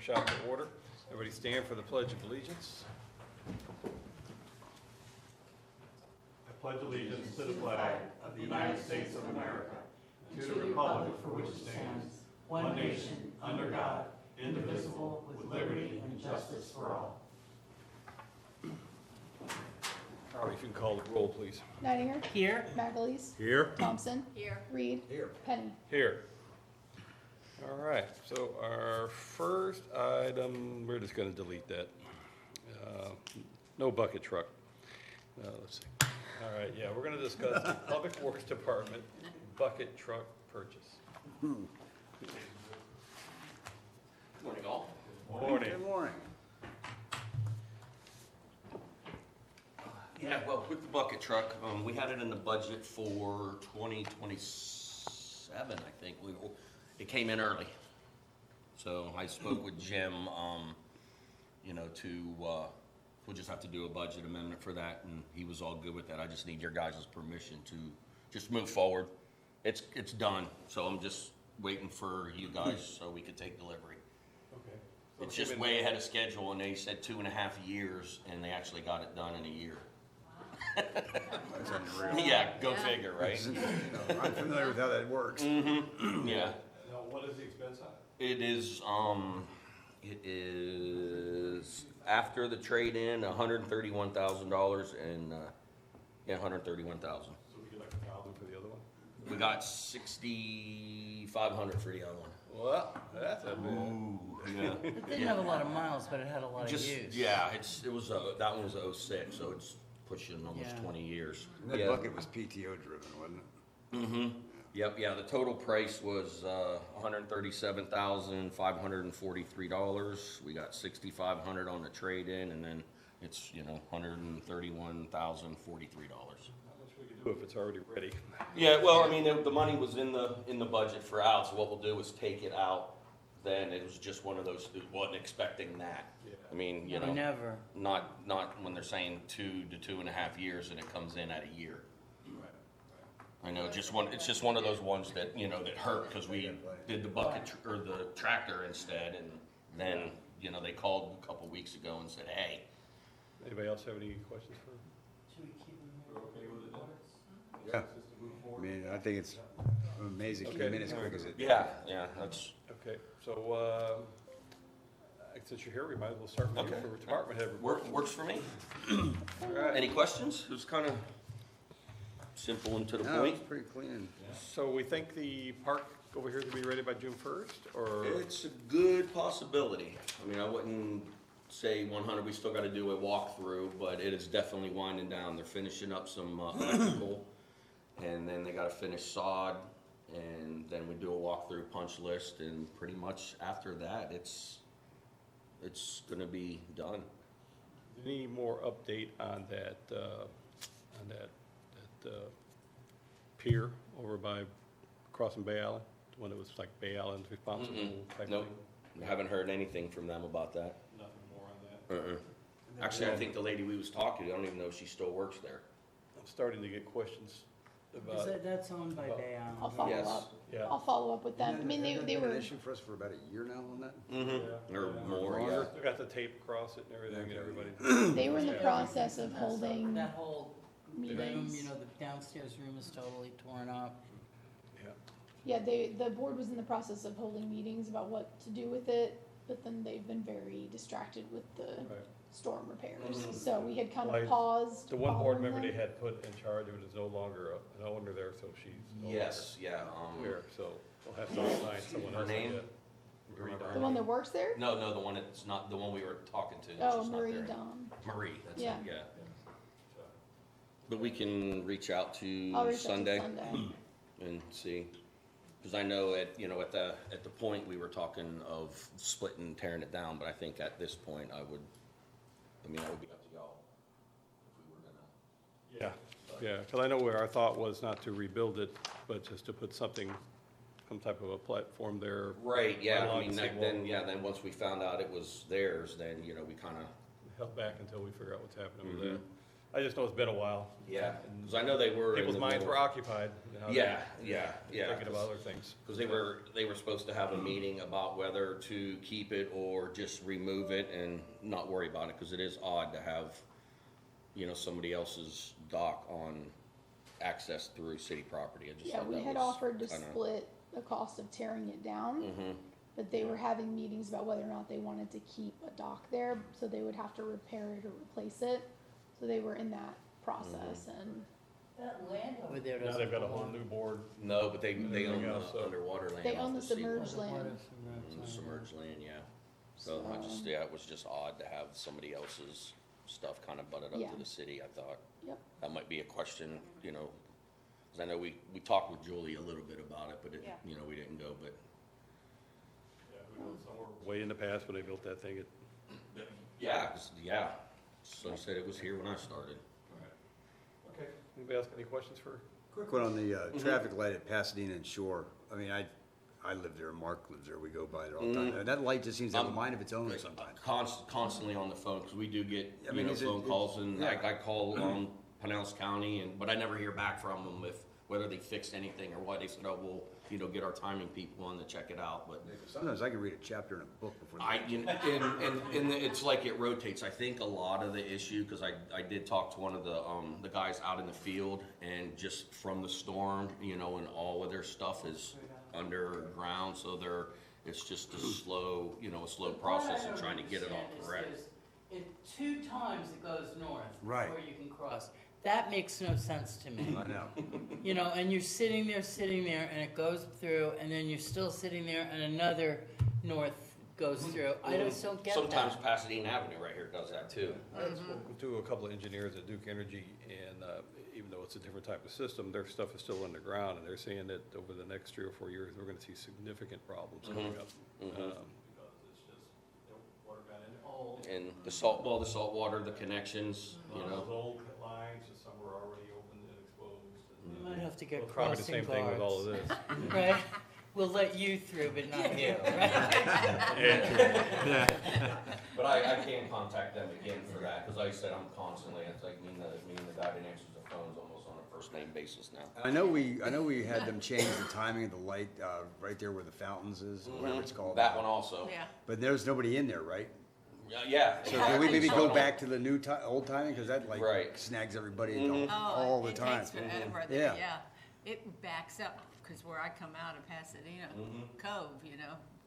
workshop to order. Everybody stand for the Pledge of Allegiance. I pledge allegiance to the flag of the United States of America, to the republic for which it stands, one nation, under God, indivisible, with liberty and justice for all. Harley, if you can call the roll, please. Nidinger. Here. Magalese. Here. Thompson. Here. Reed. Here. Penny. Here. All right, so our first item, we're just going to delete that. No bucket truck. Let's see. All right, yeah, we're going to discuss the Public Works Department bucket truck purchase. Morning, all. Morning. Good morning. Yeah, well, with the bucket truck, we had it in the budget for 2027, I think. It came in early. So I spoke with Jim, we'll just have to do a budget amendment for that, and he was all good with that. I just need your guys' permission to just move forward. It's done, so I'm just waiting for you guys so we could take delivery. Okay. It's just way ahead of schedule, and they said 2.5 years, and they actually got it done in a year. That's unreal. Yeah, go figure, right? I'm familiar with how that works. Mm-hmm, yeah. Now, what is the expense on It is after the trade-in, $131,000 and, $131,000. So we get like $1,000 for the other one? We got $6,500 for the other one. Well, that's a bit. Yeah. It didn't have a lot of miles, but it had a lot of use. Yeah, that one was a 06, so it's pushing almost Yeah. 20 years. And that Yeah. bucket was PTO driven, wasn't it? Mm-hmm. Yep, yeah, the total price was $137,543. We got $6,500 on the trade-in, and then it's, $131,043. How much we can do if it's already ready? Yeah, well, I mean, the money was in the budget for out, so what we'll do is take it out. Then it was just one of those, wasn't expecting that. Yeah. I mean, Never. not when they're saying 2 to 2.5 years and it comes in at a year. I know, it's just one of those ones that, that hurt because we did the bucket or the tractor instead, and then, they called a couple weeks ago and said, hey. Anybody else have any questions for? Should we keep them We're okay with it now? Yeah. Just to move I forward? mean, I think it's amazing. Okay. Came in as quick as it. Yeah, that's, Okay, so, since you're here, we might as well start with you Okay. for department head report. works for me. All right. Any questions? It was kind of simple and to the No, point. it's pretty clean. So we think the park over here is gonna be ready by June 1st, or? It's a good possibility. I mean, I wouldn't say 100, we still gotta do a walkthrough, but it is definitely winding down. They're finishing up some electrical, and then they gotta finish sod, and then we do a walkthrough punch list, and pretty much after that, it's gonna be done. Any more update on that pier over by crossing Bay Island? The one that was like Bay Island's responsible type Nope. thing? I haven't heard anything from them about that. Nothing more on that? Actually, I think the lady we was talking to, I don't even know if she still works there. I'm starting to get questions about it. That's owned by Bay I'll Island. follow Yes. up. Yeah. I'll follow up with them. I mean, they Been were, an issue for us for about a year now on that. Mm-hmm. Yeah. Or more, yeah. They got the tape across it and everything, and everybody. they were in the Yeah. process of holding That whole room, meetings. the downstairs room is totally torn up. Yeah. Yeah, the board was in the process of holding meetings about what to do with it, but then they've been very distracted with the Right. storm repairs. Mhm. So we had kind Well, of paused. The one board following member they them. had put in charge of it is no longer an owner there, so she's no Yes, yeah, longer there, so we'll have to assign someone Her else. name? Yeah. Marie The Don. one that works there? no, the one that's not, the one we were talking to. Oh, she's not Marie there. Don. Marie, that's it, Yeah. yeah. But we can reach out to I'll reach out to Sunday Sunday. and see. Cause I know at the point we were talking of splitting, tearing it down, but I think at this point that would be up to y'all. If we were gonna. Yeah, yeah, because I know where our thought was not to rebuild it, but just to put some type of a platform there. Right, yeah, Right I along mean, the same then once we found out it was theirs, then, we kinda, Held back until we figure out what's happening with Mhm. that. I just know it's been a while. Yeah, because I know they were. in People's the minds middle- were occupied. you know, Yeah, they- yeah, yeah. Thinking about other things. Because they were supposed to have a meeting about whether to keep it or just remove it and not worry about it, because it is odd to have, somebody else's dock on access through city property. I just Yeah, thought we that had was offered to kinda- split the cost of tearing it down, Mhm. but they were having meetings about whether or not they wanted to keep a dock there, so they would have to repair it or replace it. So they were in that process, and That land over there Now doesn't they've got a belong. whole new board. No, but they Everything own else, the so- underwater land. They off own the seawall. submerged land. Submerged land, yeah. So I just, So- yeah, it was just odd to have somebody else's stuff kind of butted up Yeah. to the city, I thought. Yep. That might be a question, because I know we talked with Julie a little bit about it, but it, Yeah. we didn't go, but. Yeah, who knows, somewhere way in the past when they built that thing, Yeah, so I said it was here when I started. Okay, anybody else got any questions for? Quick one on the traffic light at Pasadena and Shore. I mean, I live there, Mark lives there, we go by it all the time. And that light just seems to have a mind of its own sometimes. Constantly on the phone, because we do get, I mean, is it- phone calls, and yeah. I call Pinellas County, but I never hear back from them whether they fixed anything or what. They said, oh, we'll, get our timing people on to check it out, but Sometimes I can read a chapter in a book before. and it's like it rotates. I think a lot of the issue, because I did talk to one of the guys out in the field, and just from the storm, and all of their stuff is underground, so it's just a slow, process of trying to get it all correct. Two times it goes north. Right. Where you can cross. That makes no sense to me. I know. And you're sitting there, and it goes through, and then you're still sitting there, and another north goes through. I just don't get that. Sometimes Pasadena Avenue right here does that too. I spoke to a couple of engineers at Duke Energy, and even though it's a different type of system, their stuff is still underground, and they're saying that over the next 3 or 4 years, we're gonna see significant problems coming up. Mhm. Because it's just, water got in all. And the salt water, the connections, Those old lines, some were already open and exposed. We might have to get Well, probably the crossing same thing with all of guards. this. Right? We'll let you through, but not you, right? But I can contact them again for that, because like I said, I'm constantly, it's like me and the guy that answers the phones almost on a first name basis now. I know we had them change the timing of the light, right there where the fountains is, whatever it's called. That one also. Yeah. But there's nobody in there, right? Yeah. So can we maybe go back to the old timing, cause that like Right. snags everybody Mhm. all the It time. takes forever, Yeah. yeah. It backs up, because where I come out of Pasadena Cove,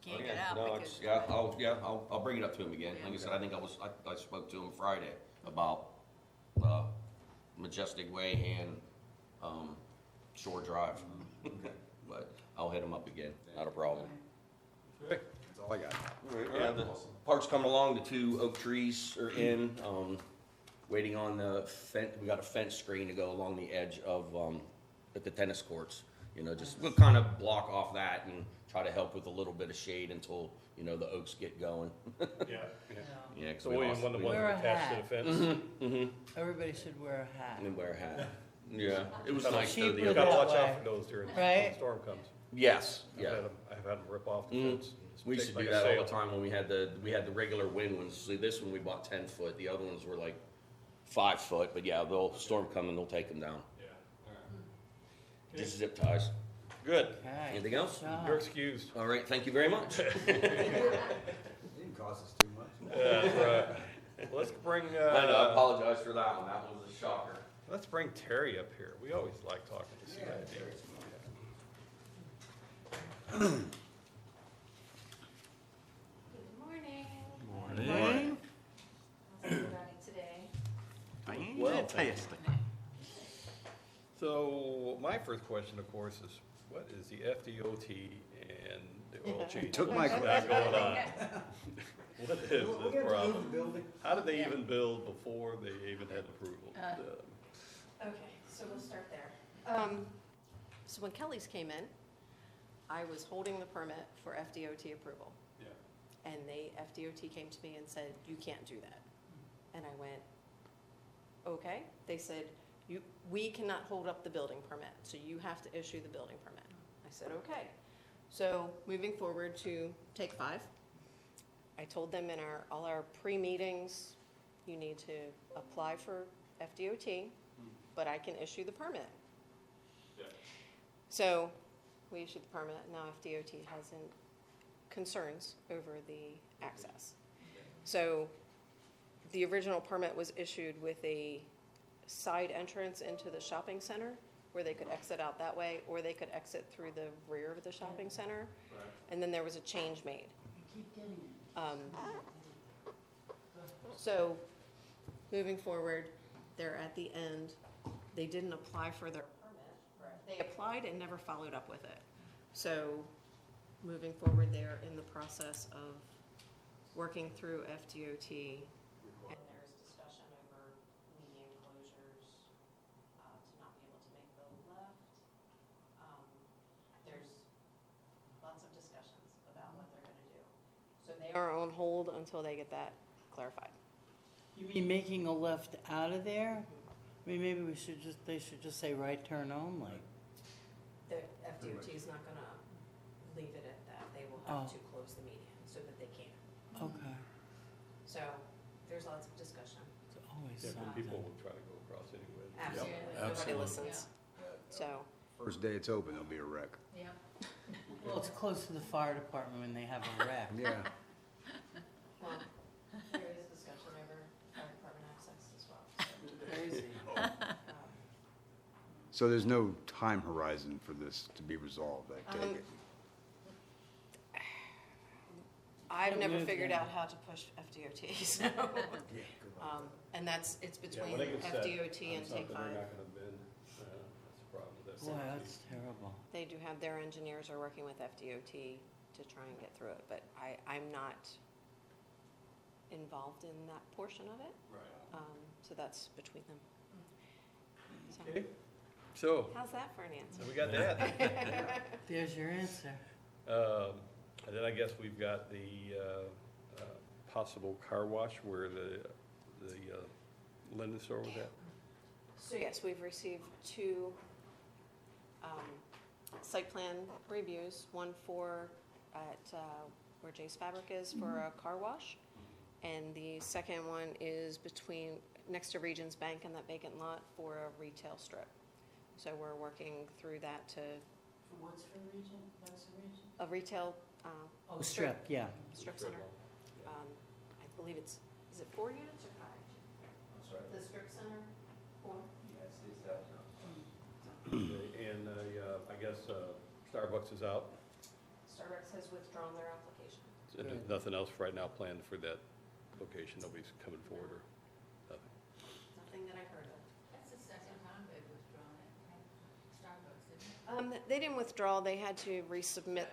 can't get out No, because. I'll bring it up to him again. Like I said, I think I spoke to him Friday about, Majestic Way and, Shore Drive. But I'll hit him up again, not a problem. Okay. That's all I got. Yeah, the park's coming along, the 2 oak trees are in, waiting on the fence, we got a fence screen to go along the edge of, at the tennis courts. We'll kind of block off that and try to help with a little bit of shade until, the oaks get going. Yeah. Yeah, 'cause So we William, lost- one of the we- ones Wear a attached to the hat. fence. Everybody should wear a hat. And wear a hat. Yeah, it was Kinda nice though. cheap the You with other- gotta that watch out way. for those during, when Right? the storm comes. Yes, I've yeah. had them rip off the Mhm. fence. We used to Take do like a that all sail. the time when we had the regular wind ones. See, this one we bought 10 foot, the other ones were like 5 foot, but yeah, they'll storm coming, they'll take them down. Yeah. Just zip ties. Good, Okay. Anything else? Good job. you're excused. All right, thank you very much. It didn't cost us too much. That's right. Let's bring, I know, I apologize for that one, that one was a shocker. let's bring Terry up here. We always like talking to CID. Good morning. Morning. How's everybody today? Well, so my first question, of course, is what is the FDOT and the oil change? Took my What's going on? What is this problem? How did they even build before they even had approval? Okay, so we'll start there. So when Kelly's came in, I was holding the permit for FDOT approval. Yeah. And FDOT came to me and said, you can't do that. And I went, okay. They said, we cannot hold up the building permit, so you have to issue the building permit. I said, okay. So moving forward to take 5, I told them in all our pre-meetings, you need to apply for FDOT, but I can issue the permit. So we issued the permit, now FDOT has concerns over the access. So the original permit was issued with a side entrance into the shopping center where they could exit out that way, or they could exit through the rear of the shopping center. And then there was a change made. So moving forward, they're at the end. They didn't apply for their permit. They applied and never followed up with it. So moving forward, they're in the process of working through FDOT. And there's discussion over median closures, to not be able to make the left. There's lots of discussions about what they're gonna do. So they are on hold until they get that clarified. You mean making a left out of there? I mean, maybe they should just say right turn only. The FDOT is not gonna leave it at that. They will have to close the median so that they can. Okay. So there's lots of discussion. It's always Yeah, but something. people will try to go across anyway. Absolutely. Nobody absolutely. listens. So, First day it's open, there'll be a wreck. Well, it's close to the fire department when they have a wreck. Yeah. well, there is discussion over fire department access as well. So, Crazy. So there's no time horizon for this to be resolved, I take it? I've never Move figured then. out how to push FDOT, so. And it's Yeah, between when they get set FDOT on and something, Take they're 5. not gonna bend. That's the problem with that. Boy, that's terrible. They do have, their engineers are working with FDOT to try and get through it, but I'm not involved in that portion of it. Right. So that's between them. So, Okay, so, how's that for an answer? we got that. There's your answer. And then I guess we've got the possible car wash where the Linden store was at. So yes, we've received 2 site plan reviews, one for at where Jay's Fabric is for a car wash, and the second one is next to Regions Bank and that vacant lot for a retail strip. So we're working through that to What's for region? What's the region? a retail Oh, strip, yeah. strip center. I believe is it 4 units or 5? I'm sorry. The strip center, 4? And I guess Starbucks is out. Starbucks has withdrawn their application. And there's nothing else right now planned for that location. Nobody's coming forward or nothing. Nothing that I've heard of. That's the second time they've withdrawn it, Starbucks, isn't it? They didn't withdraw, they had to resubmit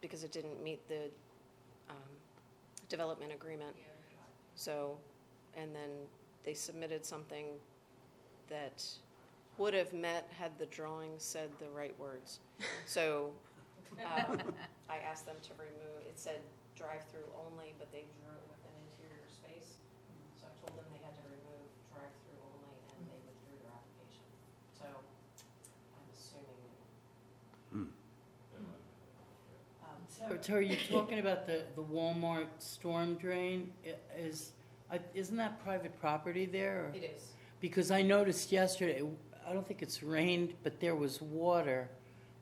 because it didn't meet the development agreement. So, and then they submitted something that would have met had the drawing said the right words. So, I asked them to remove, it said drive-through only, but they drew it with an interior space. So I told them they had to remove drive-through only, and they withdrew their application. So, I'm assuming. So are you talking about the Walmart storm drain? Isn't that private property there? or- It is. Because I noticed yesterday, I don't think it's rained, but there was water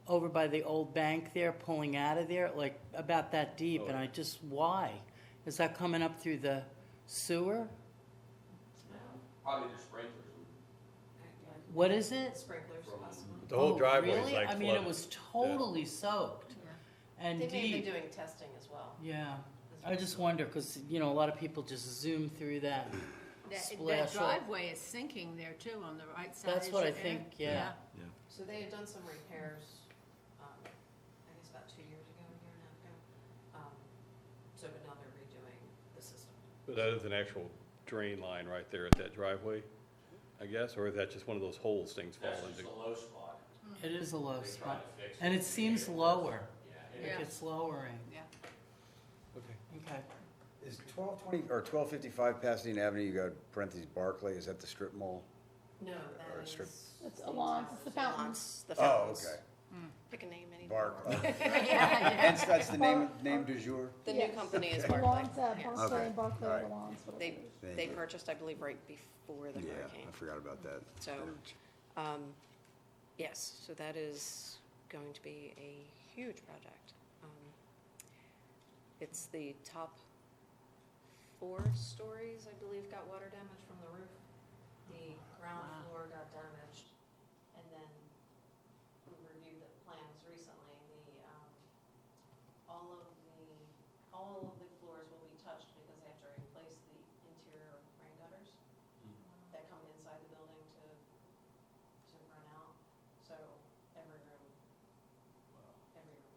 over by the old bank there pulling out of there, like about that deep, and why? Is that coming up through the sewer? Probably the sprinklers. What is it? Sprinklers, possibly. The whole Oh, driveway is really? like I mean, it flooded. was totally soaked and They may have deep. been doing testing as well. Yeah, I just wonder, because, a lot of people just zoom through that. That Splash up. driveway is sinking there too, on the right side. That's as what I you're there. think, yeah. So they had done some repairs, I guess about 2 years ago, a year and a half ago. So, but now they're redoing the system. But that is an actual drain line right there at that driveway, I guess, or is that just one of those holes things fall That's into? just a low spot. It is a low They spot. tried to fix And it seems lower. Yeah. Like it's lowering. Yeah. Okay. Okay. Is 1220, or 1255 Pasadena Avenue, you got parentheses Barclay, is that the strip mall? No, Or that strip- is. It's Alon's, it's the fountains. The Oh, fountains. okay. Pick a name, any. Bark. Yeah, Hence, that's the name du jour. The new Yes. company is The Barclay. lawns, Okay. Barclay and Barclay are Alright. the lawns. whatever They, it is. Thank they you. purchased, I believe, right before the Yeah, hurricane. I forgot about that. So, yes, so that is going to be a huge project. It's the top 4 stories, I believe, got water damage from the roof. The ground Wow. floor got damaged, and then we reviewed the plans recently. All of the floors will be touched because they have to replace the interior rain gutters that come inside the building to run out. So every room,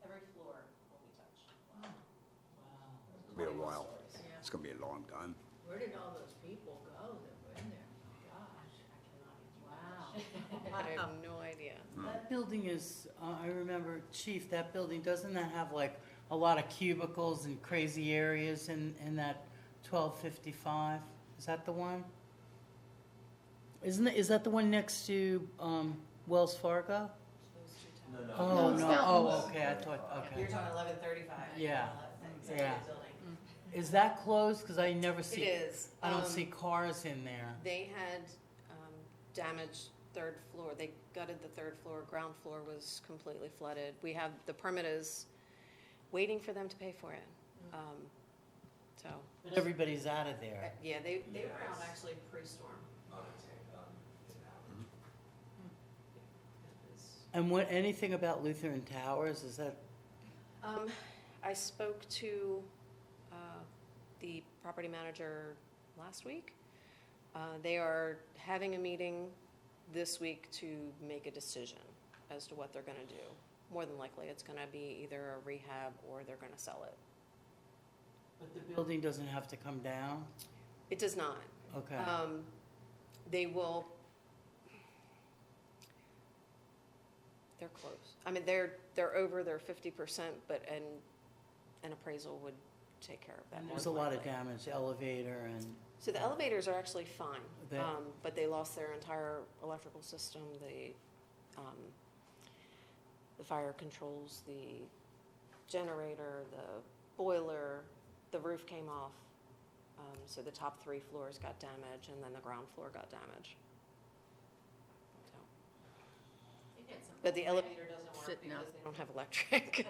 every floor will be touched. It'll be a while. It's gonna be a long time. Where did all those people go that were in there? Gosh, I have no idea. That building is, I remember, Chief, that building, doesn't that have like a lot of cubicles and crazy areas in that 1255? Is that the one? Is that the one next to Wells Fargo? Oh, No, no, it's oh, Fountains. okay, I thought, okay. talking 1135. Yeah, yeah. Is that closed? Because I never It see, is. I don't see cars in there. They had damaged third floor. They gutted the third floor. Ground floor was completely flooded. We have, the permit is waiting for them to pay for it. So, But everybody's out of there. yeah, they were out actually pre-storm. And what, anything about Lutheran Towers, is that, I spoke to the property manager last week. They are having a meeting this week to make a decision as to what they're going to do. More than likely, it's going to be either a rehab or they're going to sell it. but the building doesn't have to come down? It does not. Okay. They will. They're close. I mean, they're over their 50%, but an appraisal would take care of that. And more there's a than lot of likely. damage, elevator and, So the elevators are actually fine, They- but they lost their entire electrical system, the fire controls, the generator, the boiler, the roof came off. So the top 3 floors got damaged, and then the ground floor got damaged. So, but the elevator doesn't work Sitting because up. they don't have electric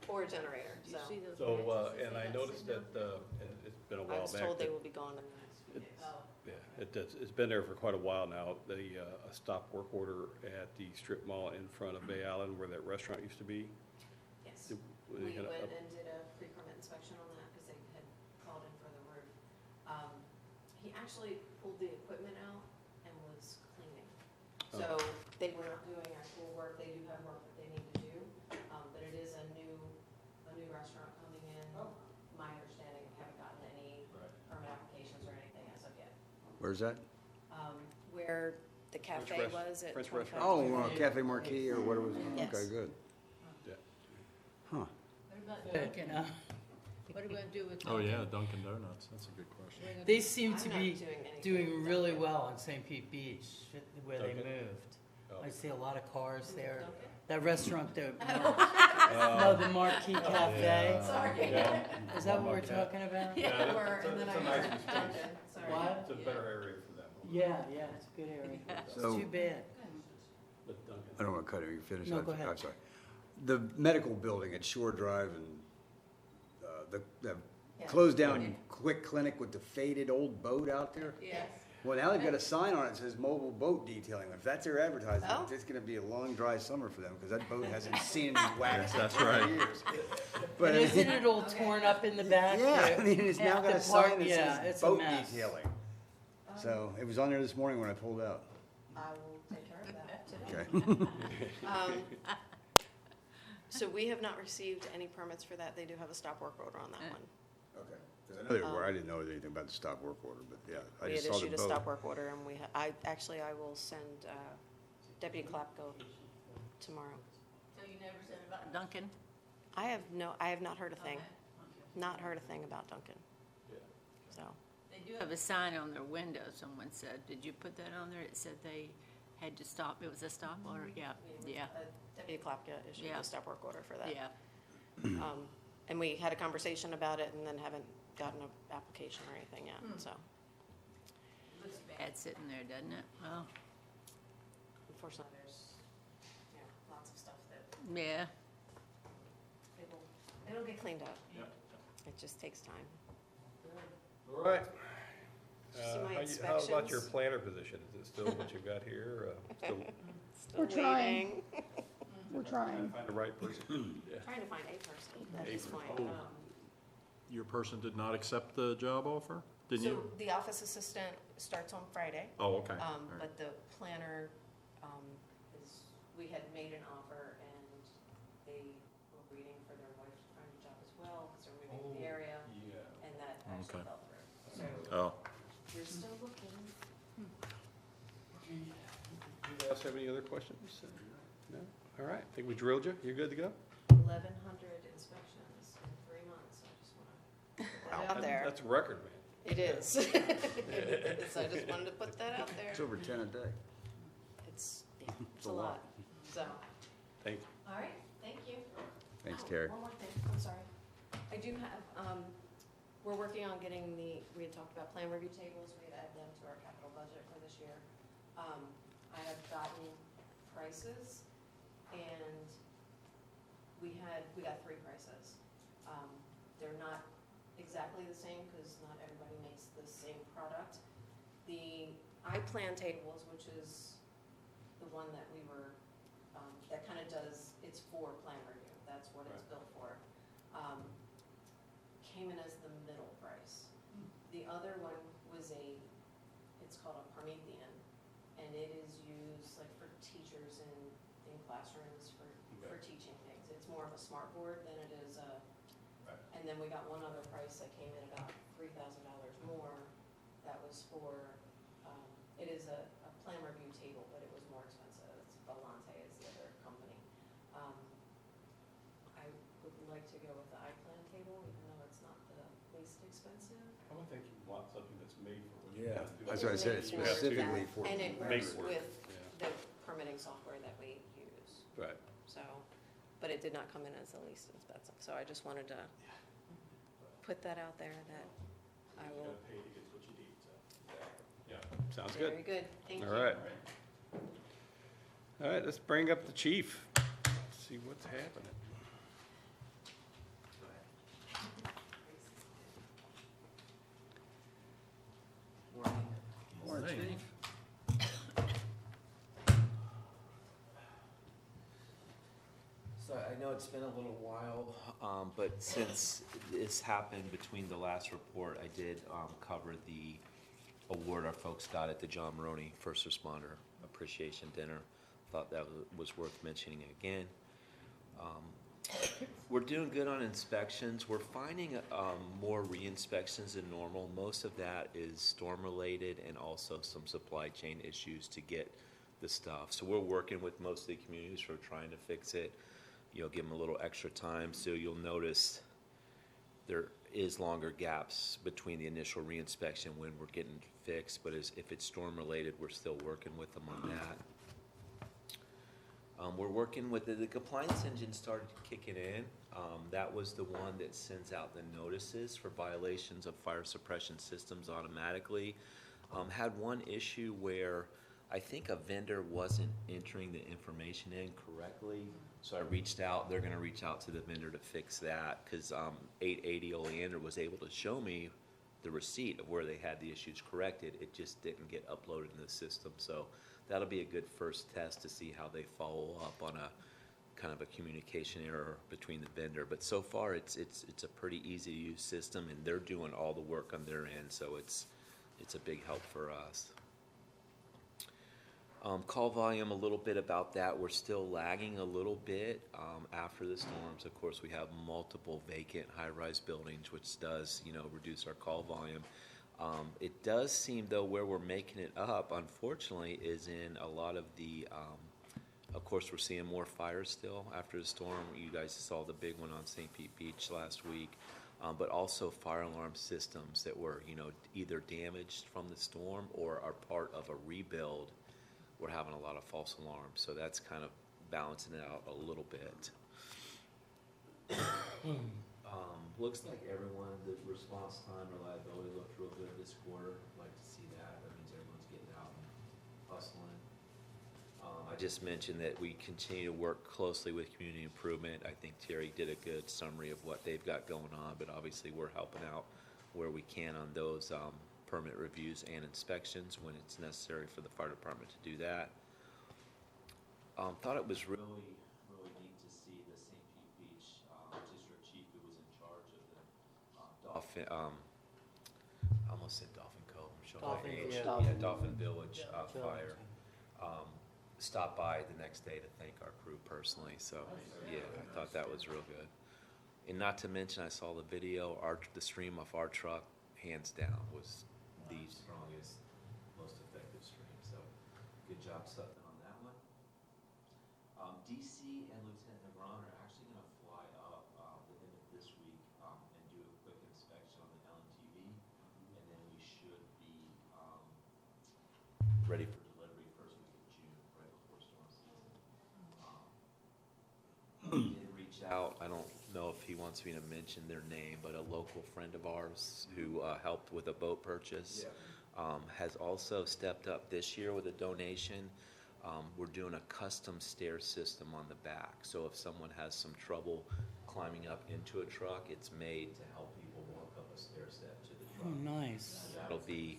or a generator. Do you So see those? So, branches and I that noticed sitting that, up? it's been a I while was back. told they that- will be gone in the next few days. Yeah, it's been there for quite a while now. A stop work order at the strip mall in front of Bay Island where that restaurant used to be. Yes. Did- were We they gonna went up- and did a pre-permit inspection on that because they had called in for the roof. He actually pulled the equipment out and was cleaning. So they were not doing actual work, they do have work that they need to do, but it is a new restaurant coming in. My understanding, I haven't gotten any permit applications or anything as of yet. Where's that? Where the cafe rest- was at French 25. Oh, Cafe Marquis or what it was? Yes. Okay, good. Yeah. Huh. What about Dunkin'? no. What are we gonna do with Oh, Dunkin'? yeah, Dunkin' Donuts, that's a good question. What are we gonna They do? seem to I'm not be doing anything doing with really Dunkin'. well on St. Pete Beach, where they Dunkin'? moved. Oh. I see a lot of cars there. Dunkin'? That restaurant, no, the Marquis Cafe. Sorry. Yeah. Is that what we're Marquis. talking about? Yeah, Yeah, that's- or, it's a- and then it's a I nice heard space. Dunkin', sorry. What? It's a better area for them. Yeah, it's a good area. It's So- too bad. But Dunkin'. I don't want to cut it, you finish. No, I'm- go ahead. I'm sorry. The medical building at Shore Drive and the Yeah. closed down quick clinic with the faded old boat out there. Yes. Well, now they've got a sign on it that says mobile boat detailing. If that's their advertising, Oh. it's gonna be a long, dry summer for them, because that boat hasn't seen any wax in That's 20 right. years. But But I isn't mean, it all torn up in the back? yeah, I mean, it's now got The a sign park- that yeah, says it's a boat mess. detailing. So, it was on there this morning when I pulled out. I will take care of that today. Okay. So we have not received any permits for that. They do have a stop work order on that one. Okay. 'Cause I know they were, I didn't know anything about the stop work order, but yeah, I We just had saw the issued a stop boat. work order and I will send Deputy Klapko tomorrow. So you never said about Dunkin'? I have not heard a thing, not heard a thing about Duncan. So, They do have a sign on their window, someone said. Did you put that on there? It said they Had to stop, it was a stop order, yeah, yeah, Deputy Klapka issued Yeah. a stop work order for that. yeah. And we had a conversation about it and then haven't gotten an application or anything yet, so Looks bad sitting there, doesn't it? Well, unfortunately, there's, lots of stuff that yeah. it'll get cleaned up. Yep. It just takes time. All right. See my How about your inspections? planner position? Is it still what you've got here? Still Still We're trying. waiting. We're trying. find the right person? Yeah. Trying to find a person at this A point. person. Your person did not accept the job offer? Didn't So you? the office assistant starts on Friday. Oh, okay. All right. But the planner, we had made an offer and they were waiting for their wife to find a job as well, because they're moving to the area, Yeah. and that actually Okay. fell through. So Oh, we're still looking. Do you guys have any other questions? No? All right, I think we drilled you. You're good to go? 1,100 inspections in 3 months, I just want to put that out there. That's a record, man. It is. It is. I just wanted to put that out there. It's over 10 a day. It's a lot. So, Thank you. all right, thank you. Thanks, Oh, Terry. One more thing, I'm sorry. I do have, we're working on getting we had talked about plan review tables, we had added them to our capital budget for this year. I have gotten prices, and we got 3 prices. They're not exactly the same, because not everybody makes the same product. The iPlan tables, which is the one that we were, that kind of does, it's for plan review, that's what it's built for, came in as the middle price. The other one was it's called a Promethean, and it is used like for teachers in classrooms for teaching things. It's more of a smart board than it is and then we got one other price that came in about $3,000 more. That was for, it is a plan review table, but it was more expensive. It's Volante is the other company. I would like to go with the iPlan table, even though it's not the least expensive. I would think you want something that's made for what Yeah, that's what I said, it's It is made specifically for. And it Make works work. with Yeah. the permitting software that we use, Right. so, but it did not come in as the least expensive. So I just wanted to put that out there that I will. pay to get what you need, so. Yeah, sounds good. Very good, thank you. All right. All right, let's bring up the chief. See what's happening. Morning, Hey. Chief. So I know it's been a little while, but since this happened between the last report, I did cover the award our folks got at the John Maroney First Responder Appreciation Dinner. Thought that was worth mentioning again. We're doing good on inspections. We're finding more re-inspections than normal. Most of that is storm-related and also some supply chain issues to get the stuff. So we're working with most of the communities for trying to fix it. Give them a little extra time. So you'll notice there is longer gaps between the initial re-inspection when we're getting fixed. But if it's storm-related, we're still working with them on that. We're working with the compliance engine started kicking in. That was the one that sends out the notices for violations of fire suppression systems automatically. Had one issue where I think a vendor wasn't entering the information in correctly. So I reached out, they're gonna reach out to the vendor to fix that, because 880 Oleander was able to show me the receipt of where they had the issues corrected. It just didn't get uploaded in the system. So that'll be a good first test to see how they follow up on a kind of a communication error between the vendor. But so far, it's a pretty easy to use system, and they're doing all the work on their end, so it's a big help for us. Call volume, a little bit about that. We're still lagging a little bit after the storms. Of course, we have multiple vacant high-rise buildings, which does, reduce our call volume. It does seem, though, where we're making it up, unfortunately, is in a lot of the, of course, we're seeing more fires still after the storm. You guys saw the big one on St. Pete Beach last week, but also fire alarm systems that were, either damaged from the storm or are part of a rebuild we're having a lot of false alarms, so that's kind of balancing it out a little bit. Looks like everyone, the response time reliability looked real good this quarter. I'd like to see that. That means everyone's getting out and hustling. I just mentioned that we continue to work closely with community improvement. I think Terry did a good summary of what they've got going on, but obviously we're helping out where we can on those permit reviews and inspections when it's necessary for the fire department to do that. Thought it was really neat to see the St. Pete Beach district chief who was in charge of the Dolphin, I almost said Dolphin Cove, I'm showing my Dolphin age. Village. Yeah, Dolphin Village fire. Stopped by the next day to thank our crew personally, so yeah, I thought that was real good. And not to mention, I saw the video, the stream of our truck, hands down, was the strongest, most effective stream, so good job, Sutton, on that one. DC and Lieutenant Negron are actually going to fly up the end of this week and do a quick inspection on the LNTV, and then we should be ready for delivery first week of June, right before storm season. He did reach out. I don't know if he wants me to mention their name, but a local friend of ours who helped with a boat purchase has also stepped up this year with a donation. We're doing a custom stair system on the back, so if someone has some trouble climbing up into a truck, it's made to help people walk up a stair step to the Oh, truck. nice. That'll be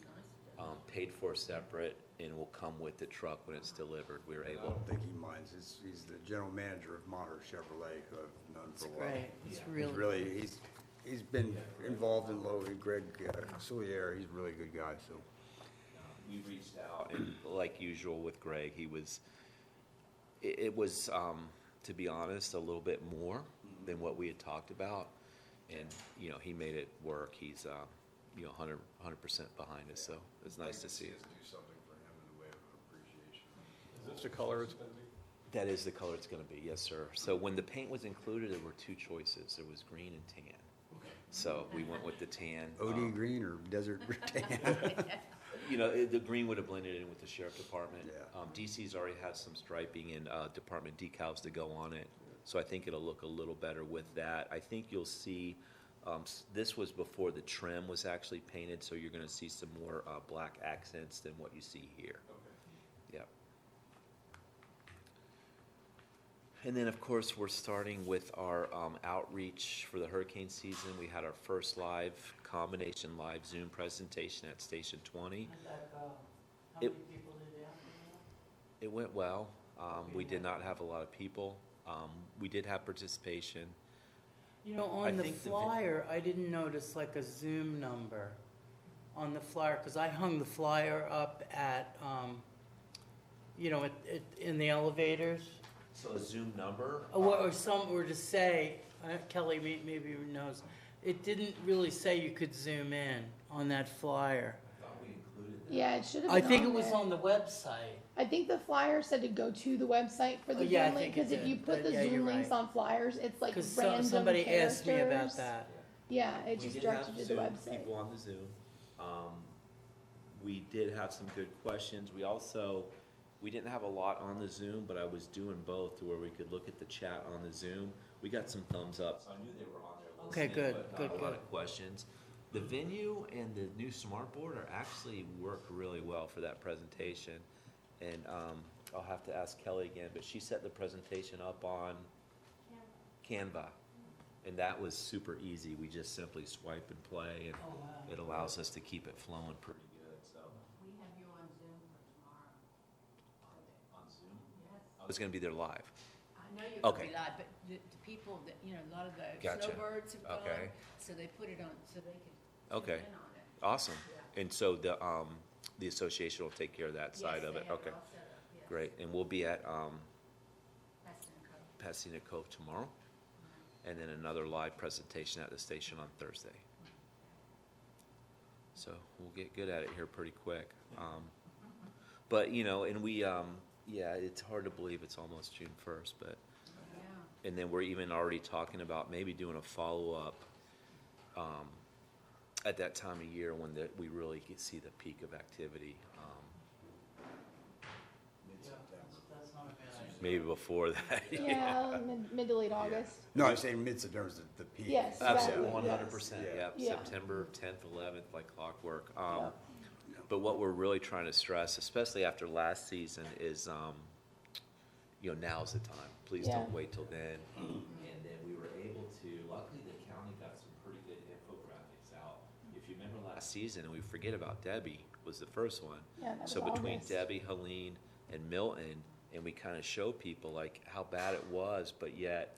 paid for separate and will come with the truck when it's delivered. We're I able. don't think he minds. He's the general manager of Monitor Chevrolet, who I've known for It's a while. great. It's He's really. he's been involved in Greg Soulier. He's a really good guy, so. We reached out, and like usual with Greg, it was, to be honest, a little bit more than what we had talked about, and, he made it work. He's, 100% behind us, so it's nice to see it. Do something for him in the way of appreciation. Is this the color it's gonna be? That is the color it's gonna be, yes, sir. So when the paint was included, there were two choices. There was green and tan. So we went with the tan. OD green or desert tan? The green would have blended in with the sheriff department. Yeah. DC's already has some striping and department decals to go on it, so I think it'll look a little better with that. I think you'll see, this was before the trim was actually painted, so you're gonna see some more black accents than what you see here. Yep. And then, of course, we're starting with our outreach for the hurricane season. We had our first combination live Zoom presentation at Station 20. How It- many people did you have? It went well. We did not have a lot of people. We did have participation. I On the think the flyer, I didn't notice like a Zoom number on the flyer, because I hung the flyer up at, in the elevators. So a Zoom number? Or to say, Kelly maybe knows, it didn't really say you could zoom in on that flyer. I thought we included that. Yeah, it should have I been think it on was there. on the website. I think the flyer said to go to the website for the Oh, yeah, I Zoom link, think it because if you did, put but the yeah, you're Zoom links right. on flyers, it's like Because random somebody asked me about characters. that. Yeah, it We just did directed have you to the Zoom website. people on the Zoom. We did have some good questions. We didn't have a lot on the Zoom, but I was doing both to where we could look at the chat on the Zoom. We got some thumbs up, so I knew they were on there Okay, listening, good, but good, not a lot good. of questions. The venue and the new smart board are actually work really well for that presentation. And I'll have to ask Kelly again, but she set the presentation up on Canva. And that was super easy. We just simply swipe and play, and Oh, wow. it allows us to keep it flowing pretty good, so. We have you on Zoom for tomorrow. On Zoom? Yes. I was gonna be there live. I know you're gonna Okay. be live, but the people that, a lot of the Gotcha. snowbirds have gone, Okay. so they put it on, so they can Okay. zoom in on it. Awesome. Yeah. And so the association will take care of that side Yes, of they it? have Okay, all set up, yes. great. And we'll be at That's in code. Pasadena Cove tomorrow, and then another live presentation at the station on Thursday. So we'll get good at it here pretty quick. But, and we, it's hard to believe it's almost June 1st, but, Yeah. and then we're even already talking about maybe doing a follow-up at that time of year when we really see the peak of activity. Maybe maybe before that. Yeah, mid to late August. No, I'm saying mid-September is the peak. Yes, Absolutely. exactly, 100%, yes. yep, Yeah. September 10th, 11th, like clockwork. Yep. But what we're really trying to stress, especially after last season, is, now's the time. Please Yeah. don't wait till then. And then we were able to, luckily the county got some pretty good infographics out. If you remember last season, and we forget about Debbie, was the first one. Yeah, that So was between August. Debbie, Helene, and Milton, and we kind of show people like how bad it was, but yet,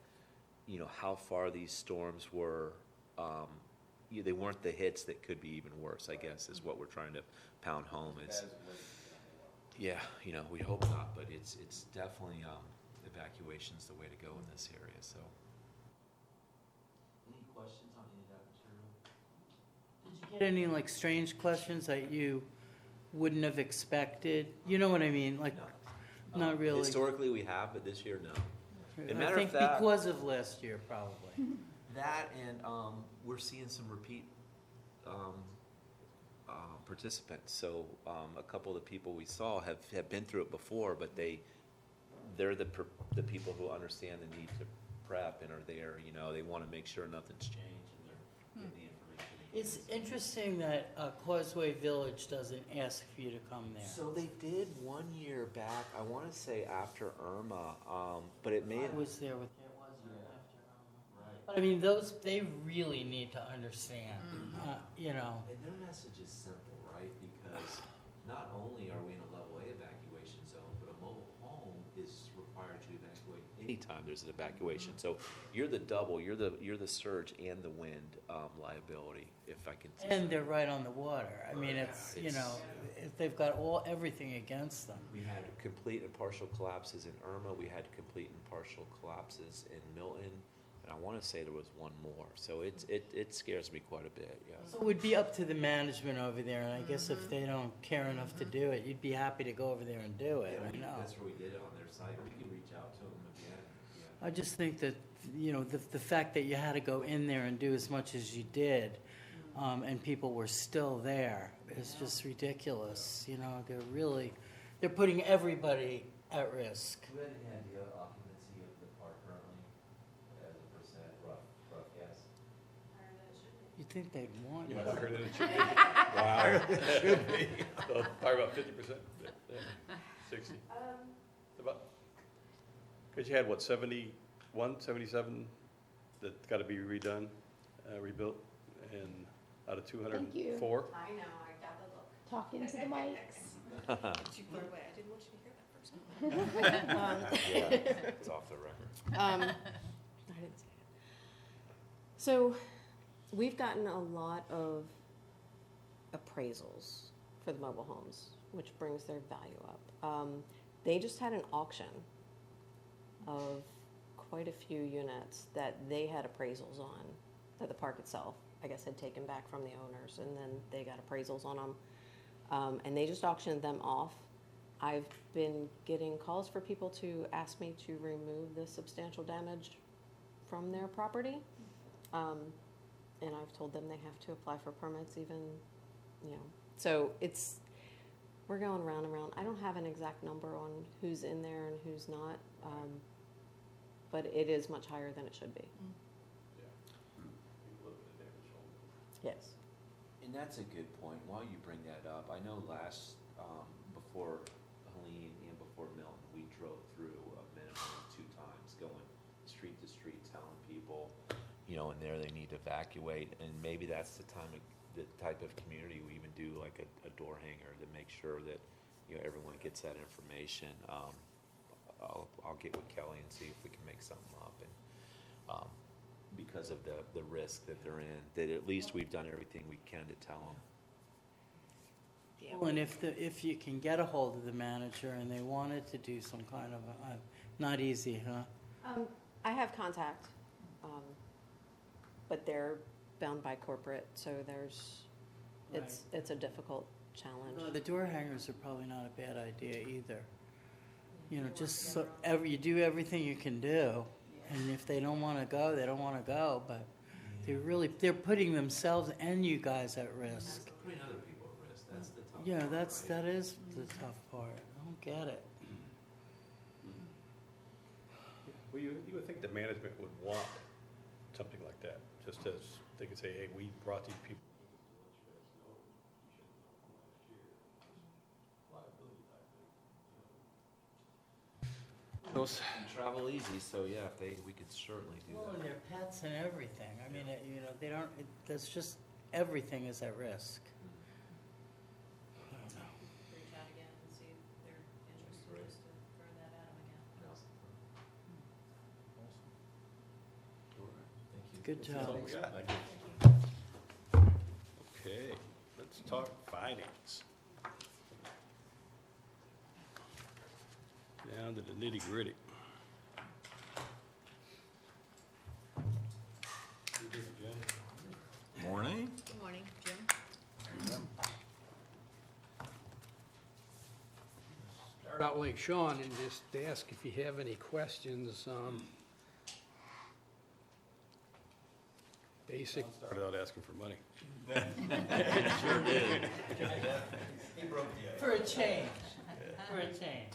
how far these storms were, they weren't the hits that could be even worse, I guess, is what we're trying to pound home. It's, yeah, we hope not, but it's definitely, evacuation's the way to go in this area, so. Any questions on any of that material? Get any like strange questions that you wouldn't have expected? You know what I mean? Like, No. not really. Historically, we have, but this year, no. I matter of think fact- because of last year, probably. That and we're seeing some repeat participants. So a couple of the people we saw have been through it before, but they're the people who understand the need to prep and are there. They want to make sure nothing's changed and they're getting the information. It's interesting that Causeway Village doesn't ask for you to come there. So they did 1 year back. I want to say after Irma, but it may. I was there with you. But I mean, they really need to understand, And their message is simple, right? Because not only are we in a level A evacuation zone, but a mobile home is required to evacuate anytime there's an evacuation. So you're the double, you're the surge and the wind liability, if I can. And they're right on the water. I mean, it's, they've got everything against them. We had complete and partial collapses in Irma. We had complete and partial collapses in Milton. And I want to say there was one more. So it scares me quite a bit, yeah. So it would be up to the management over there, and I guess if they don't care enough to do it, you'd be happy to go over there and do it. I know. That's where we did it on their site. We can reach out to them again. Yeah. I just think that, the fact that you had to go in there and do as much as you did, and people were still there, is just ridiculous. They're putting everybody at risk. Do you have any idea of occupancy of the park currently as a percent, rough guess? You'd think they'd want You it. might have heard it, it should be. Wow. It should be. Probably about 50%, 60. About, because you had, what, 71, 77 that got to be redone, rebuilt, and out of 204? I know, I got the look. Talk into the mics. Too far away, I didn't want you to hear that first. Yeah, it's off the record. I didn't say it. So, we've gotten a lot of appraisals for the mobile homes, which brings their value up. They just had an auction of quite a few units that they had appraisals on, that the park itself, I guess, had taken back from the owners, and then they got appraisals on them. And they just auctioned them off. I've been getting calls for people to ask me to remove the substantial damage from their property. And I've told them they have to apply for permits even, So we're going round and round. I don't have an exact number on who's in there and who's not, but it is much higher than it should be. Yes. And that's a good point. While you bring that up, I know before Helene and before Milton, we drove through a minimum of 2 times, going street to street, telling people, in there they need to evacuate. And maybe that's the type of community we even do like a door hanger to make sure that, everyone gets that information. I'll get with Kelly and see if we can make something up. And because of the risk that they're in, that at least we've done everything we can to tell them. Yeah. Well, and if you can get a hold of the manager and they wanted to do some kind of, not easy, huh? I have contact, but they're bound by corporate, so it's a difficult challenge. No, the door hangers are probably not a bad idea either. Just so you do everything you can do, and if they don't want to go, they don't want to go. But they're putting themselves and you guys at risk. Putting other people at risk, that's the tough part. That is the tough part. I don't get it. Well, you would think the management would want something like that, just as they could say, hey, we brought these people. Those, Travel easy, so yeah, we could certainly do Well, that. and their pets and everything. I mean, they don't, that's just, everything is at risk. I don't know. Reach out again and see if they're interested, just to throw that at them again. Good job. we got. Thank you. Okay, let's talk finance. Down to the nitty gritty. Morning. Good morning, Jim. Start out like Sean and just ask if you have any questions. Basic, Started out asking for money. For a change, for a change.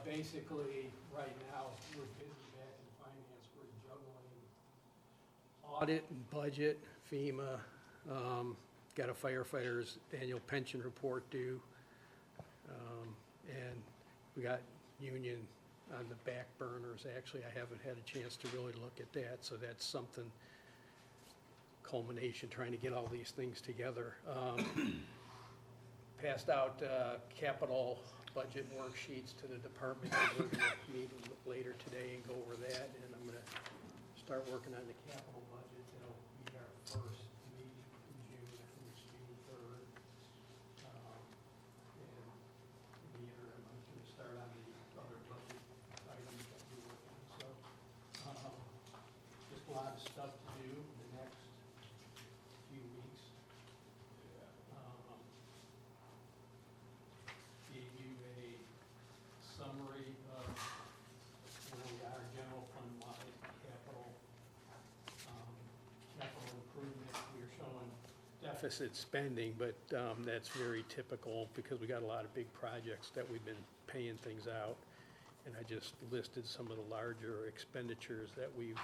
basically, right now, we're busy back in finance, we're juggling audit and budget, FEMA, got a firefighter's annual pension report due. And we got union on the back burners. Actually, I haven't had a chance to really look at that, so that's something, culmination, trying to get all these things together. Passed out capital budget worksheets to the department. We're going to meet later today and go over that, and I'm going to start working on the capital budget. That'll be our first meeting in June, I think it's June 3rd. And in the interim, I'm going to start on the other budget items that we're working on. So, just a lot of stuff to do in the next few weeks. Gave you a summary of where we are, general fund wise, capital improvement. We're showing deficit spending, but that's very typical because we got a lot of big projects that we've been paying things out. And I just listed some of the larger expenditures that we've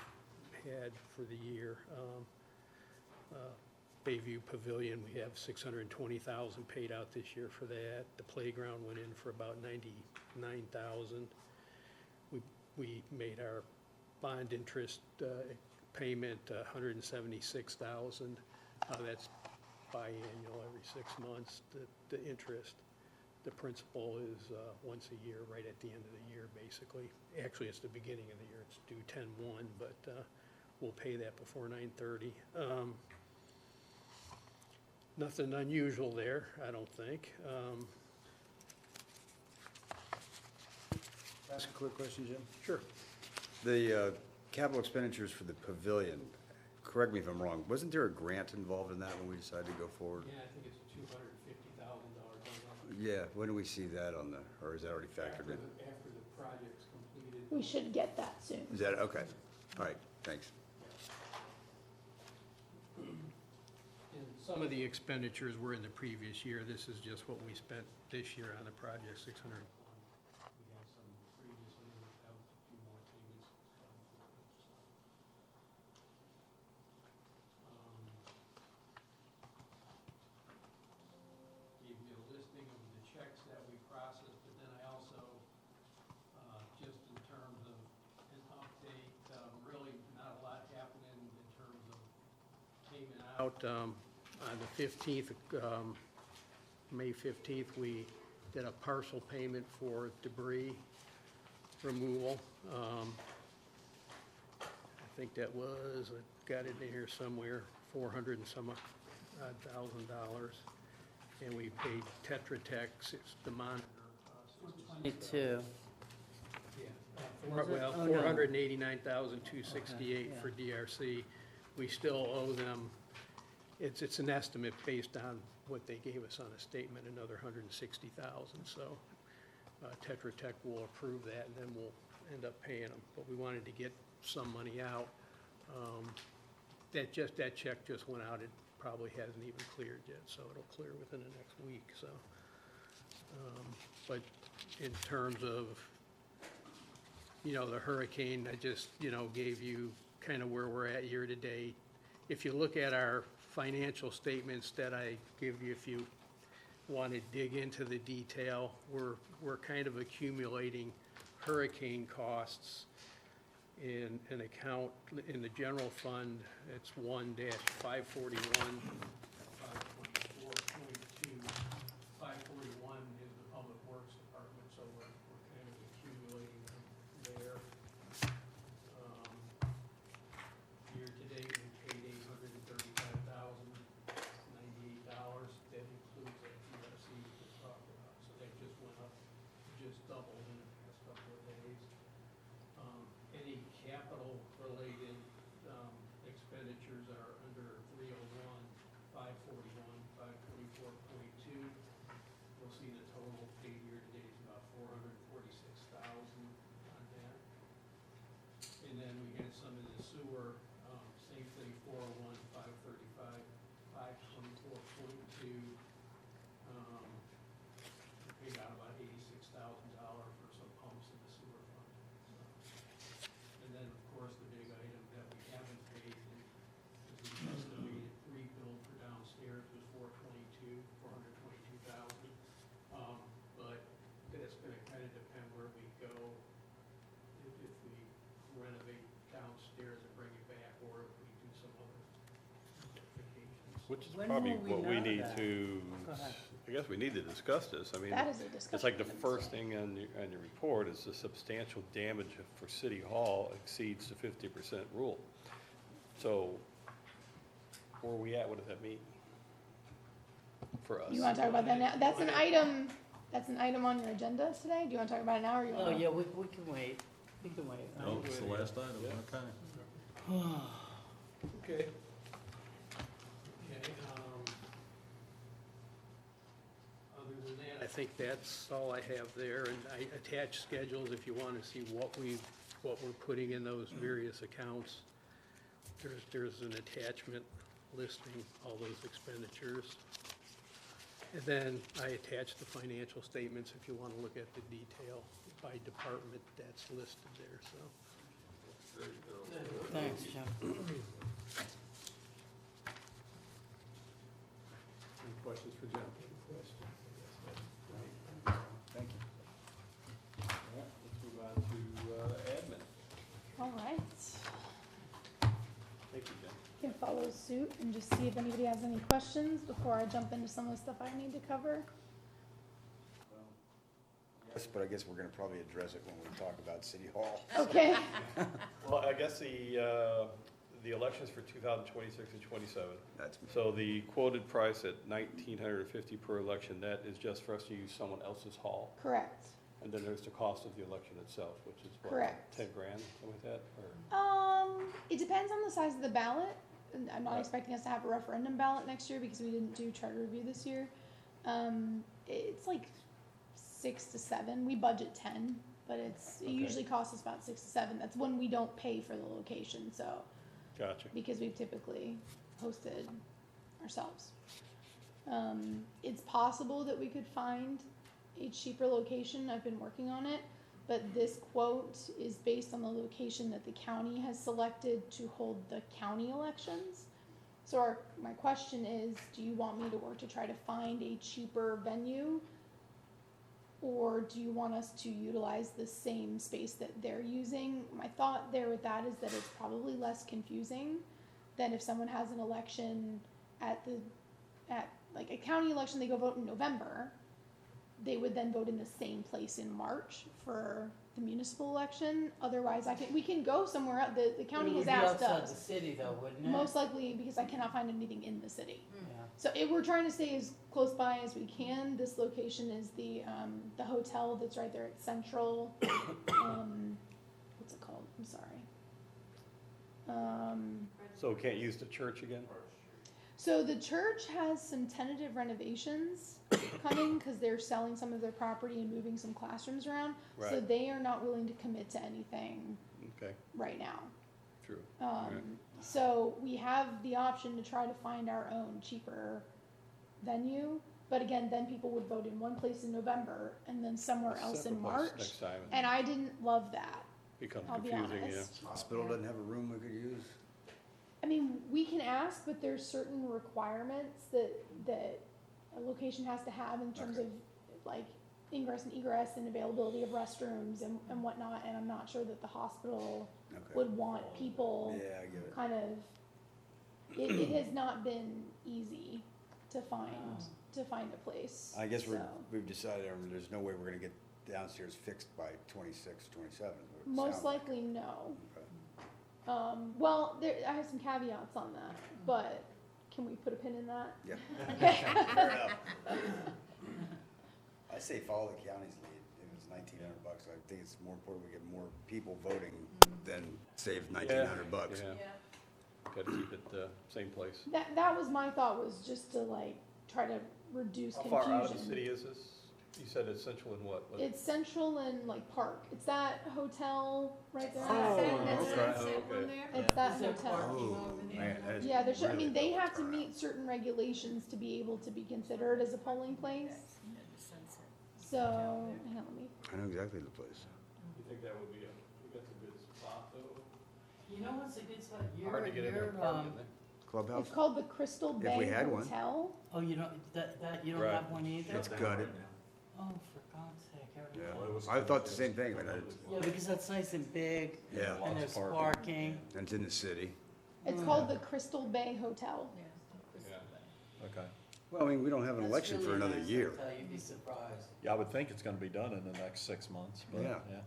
had for the year. Bayview Pavilion, we have $620,000 paid out this year for that. The playground went in for about $99,000. We made our bond interest payment $176,000. That's biannual, every 6 months. The interest, the principal is once a year, right at the end of the year, basically. Actually, it's the beginning of the year. It's due 10/1, but we'll pay that before 9/30. Nothing unusual there, I don't think. Ask a quick question, Jim? Sure. The capital expenditures for the pavilion, correct me if I'm wrong, wasn't there a grant involved in that when we decided to go forward? Yeah, I think it's $250,000. Yeah, when do we see that on the, or is that already factored in? After the project's completed. We should get that soon. Is that, okay, all right, thanks. And some of the expenditures were in the previous year. This is just what we spent this year on the project, 600. We had some previously, we have a few more payments. Gave you a listing of the checks that we processed, but then I also, just in terms of an update, really not a lot happening in terms of payment out. On the 15th, May 15th, we did a partial payment for debris removal. I think that was, I got it in here somewhere, $400 and some odd $1,000. And we paid Tetra Tech, it's the monitor. 22. Yeah, Was it? well, Oh, no. $489,268 Okay, for DRC. We still owe them, it's an estimate based on what they gave us on a statement, another $160,000. So Tetra Tech will approve that, and then we'll end up paying them. But we wanted to get some money out. That check just went out. It probably hasn't even cleared yet, so it'll clear within the next week. So, but in terms of the hurricane, I just, gave you kind of where we're at year to date. If you look at our financial statements that I give you, if you want to dig into the detail, we're kind of accumulating hurricane costs in an account in the general fund. It's 1-541, 5.4.2. 541 is the Public Works Department, so we're kind of accumulating them there. Year to date, we paid $835,098. That includes that TRC we just talked about, so that just went up, just doubled in the past couple of days. Any capital-related expenditures are under 301, 541, 524.2. You'll see the total paid year to date is about $446,000 on that. And then we had some in the sewer, same thing, 401, 535, 524.2. We paid out about $86,000 for some pumps in the sewer fund. So, and then, of course, the big item that we haven't paid, and is the estimated rebuild for downstairs was 422,000. But that's gonna kind of depend where we go, if we renovate downstairs and bring it back, or if we do some other modifications. Which is When probably will we what we know need that? to, Go ahead. I guess we need to discuss this. I mean, That is a discussion. it's like the item, first so. thing on your report is the substantial damage for City Hall exceeds the 50% rule. So where are we at? What does that mean for us? You wanna talk about that now? That's an item on your agenda today? Do you wanna talk about it now, or you Oh, wanna? yeah, we can wait. We can wait. No, it's the last item, okay. Okay. Okay, other than that, I think that's all I have there, and I attach schedules if you want to see what we're putting in those various accounts. There's an attachment listing all those expenditures. And then I attach the financial statements if you want to look at the detail by department that's listed there, so. Thanks, Jim. Any questions for Jim? Thank you. Let's move on to admin. All right. Thank you, Jen. Can follow suit and just see if anybody has any questions before I jump into some of the stuff I need to cover. Yes, but I guess we're gonna probably address it when we talk about City Hall. Okay. Well, I guess the elections for 2026 and 27. That's me. So the quoted price at $1,950 per election, that is just for us to use someone else's hall. Correct. And then there's the cost of the election itself, which is what? Correct. 10 grand, something like that, or? It depends on the size of the ballot. And I'm not Right. expecting us to have a referendum ballot next year because we didn't do charter review this year. It's like 6 to 7. We budget 10, but it usually costs us about 6 to 7. That's when we don't pay for the location, so, Gotcha. because we've typically hosted ourselves. It's possible that we could find a cheaper location. I've been working on it, but this quote is based on the location that the county has selected to hold the county elections. So my question is, do you want me to work to try to find a cheaper venue? Or do you want us to utilize the same space that they're using? My thought there with that is that it's probably less confusing than if someone has an election at like a county election, they go vote in November. They would then vote in the same place in March for the municipal election. Otherwise, we can go somewhere else. The county has asked It would be outside the us. city though, wouldn't it? Most likely because I cannot find anything in the city. Yeah. So we're trying to stay as close by as we can. This location is the hotel that's right there at Central. What's it called? I'm sorry. So we can't use the church again? So the church has some tentative renovations coming because they're selling some of their property and moving some classrooms around. So Right. they are not willing to commit to anything Okay, right now. true. So we have the option to try to find our own cheaper venue. But again, then people would vote in one place in November and then somewhere else in Separate place March. Next time. And I didn't love that. Become I'll be confusing, yeah. honest. Hospital doesn't have a room we could use? I mean, we can ask, but there's certain requirements that a location has to have in terms Okay. of like ingress and egress and availability of restrooms and whatnot, and I'm not sure that the hospital Okay. would want people Yeah, I get it. kind of, it has not been easy to find a place. I guess so. we've decided there's no way we're gonna get downstairs fixed by 26, 27. is what it Most sounds like. likely, no. Okay. Well, I have some caveats on that, but can we put a pin in that? Yeah. Okay. Fair enough. I say follow the county's lead. If it's $1,900, I think it's more important we get more people voting than save $1,900. Yeah, gotta keep it, same place. That was my thought, was just to like try to reduce How confusion. far out of the city is this? You said it's central in what? Was it- It's central and like Park. It's that hotel right there. okay. It's that Is there hotel. parking Oh, over there? man, that is Yeah, there should, I really mean, they low have to turnout. meet certain regulations to be able to be considered as a polling place. So, hang on, let me, I know exactly the place. You think that would be you think that's a good spot though? You know what's a good spot? Hard to get into a park, isn't it? Clubhouse? it's called the Crystal If Bay we had one. Hotel. Oh, you don't, you don't Right. have one either? It's gutted. Oh, for God's sake, I Yeah. remember. I thought the same thing, but it's, Yeah, because that's nice and big, yeah, and there's parking. and it's in the city. It's called the Crystal Bay Hotel. Yeah. Okay. Well, I mean, we don't have an That's election for really another nice year. hotel, You'd be surprised. Yeah, I would think it's gonna be done in the next 6 months, but, Yeah. yeah.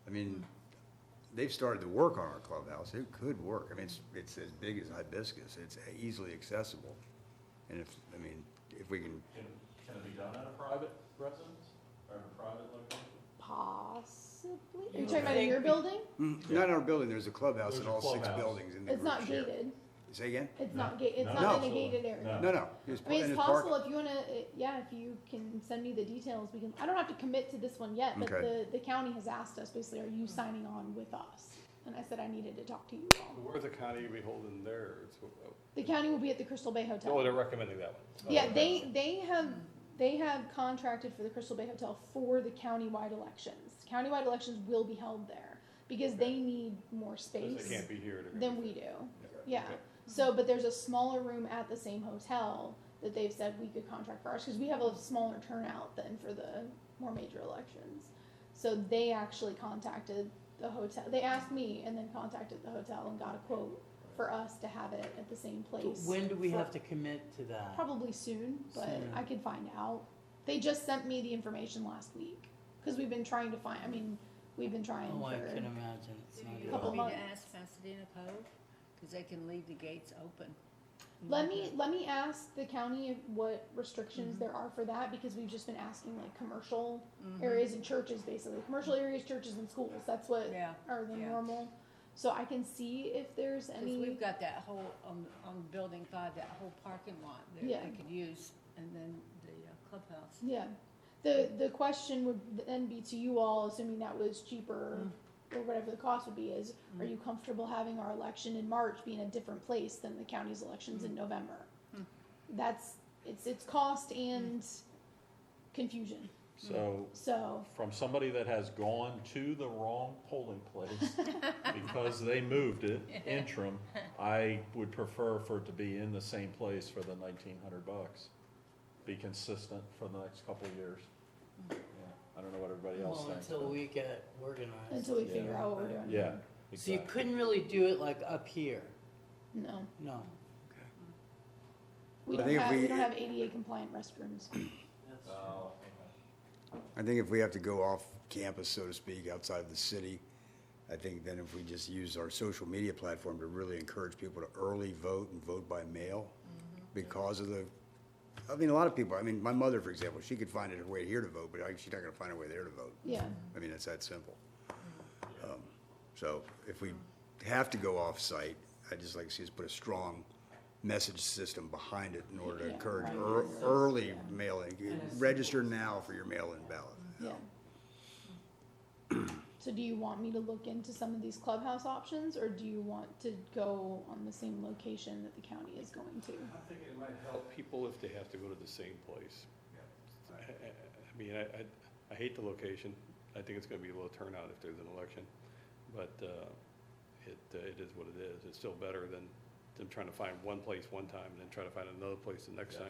I mean, they've started to work on our clubhouse. It could work. I mean, it's as big as Hibiscus. It's easily accessible. And if we can, Can it be done at a private residence or in a private location? Possibly. Are You you talking about in think your we- building? not in our building, there's a clubhouse There's in a all 6 clubhouse. buildings in the It's not group share. gated. Say again? It's not it's No. not in a No. gated area. No. No. It's I mean, in it's the park. possible if you wanna, yeah, if you can send me the details, we can, I don't have to commit to this one yet, but Okay. the county has asked us, basically, are you signing on with us? And I said I needed to talk to you all. Where's the county be holding theirs? The county will be at the Crystal Bay Oh, Hotel. they're recommending that one. Oh, Yeah, okay. they have contracted for the Crystal Bay Hotel for the countywide elections. Countywide elections will be held there, because they need more Because space they can't be here. they're gonna than be we there. do. Yeah, Okay. so, but there's a smaller room at the same hotel that they've said we could contract for ours, because we have a smaller turnout than for the more major elections. So they actually contacted the hotel, they asked me and then contacted the hotel and got a quote for us to have it at the same So place. when do we for- have to commit to that? Probably soon, but Sooner. I could find out. They just sent me the information last week, because we've been trying to find, I mean, we've been trying Oh, for. I can imagine, it's Do not you good. Couple want me to months. ask Pasadena Cove? Because they can leave the gates open. Let me ask the county what restrictions there are for that, because we've just been asking like commercial areas and churches, basically. Commercial areas, churches and schools, that's what Yeah, are the yeah. normal. So I can see if there's Because any, we've got that whole, on Building 5, that whole parking lot that Yeah. they could use, and then the clubhouse. yeah. The question would then be to you all, assuming that was cheaper, or whatever the cost would be, is, are you comfortable having our election in March be in a different place than the county's elections in November? That's, it's cost and confusion, So, so, from somebody that has gone to the wrong polling place because they moved it interim, I would prefer for it to be in the same place for the $1,900. Be consistent for the next couple of years. Yeah, I don't know what everybody else Well, thinks. until but- we get organized. until we figure out what we're doing. Yeah, So you exactly. couldn't really do it like up here? No, No. we I don't think if have, we we- don't have ADA compliant restrooms. That's- Oh, I think if we have to go off campus, so to speak, outside of the city, I think then if we just use our social media platform to really encourage people to early vote and vote by mail, because of I mean, a lot of people, I mean, my mother, for example, she could find her way here to vote, but she's not gonna find her way there to vote. Yeah, I mean, it's that simple. So if we have to go off-site, I'd just like to see us put a strong message system behind it in order to Yeah, encourage right. early mailing. Register now for your mail-in ballot. yeah. So do you want me to look into some of these clubhouse options, or do you want to go on the same location that the county is going to? I think it might help people if they have to go to the same place. I mean, I hate the location. I think it's gonna be a low turnout if there's an election. but it is what it is. It's still better than them trying to find one place one time and then try to find another place the next time.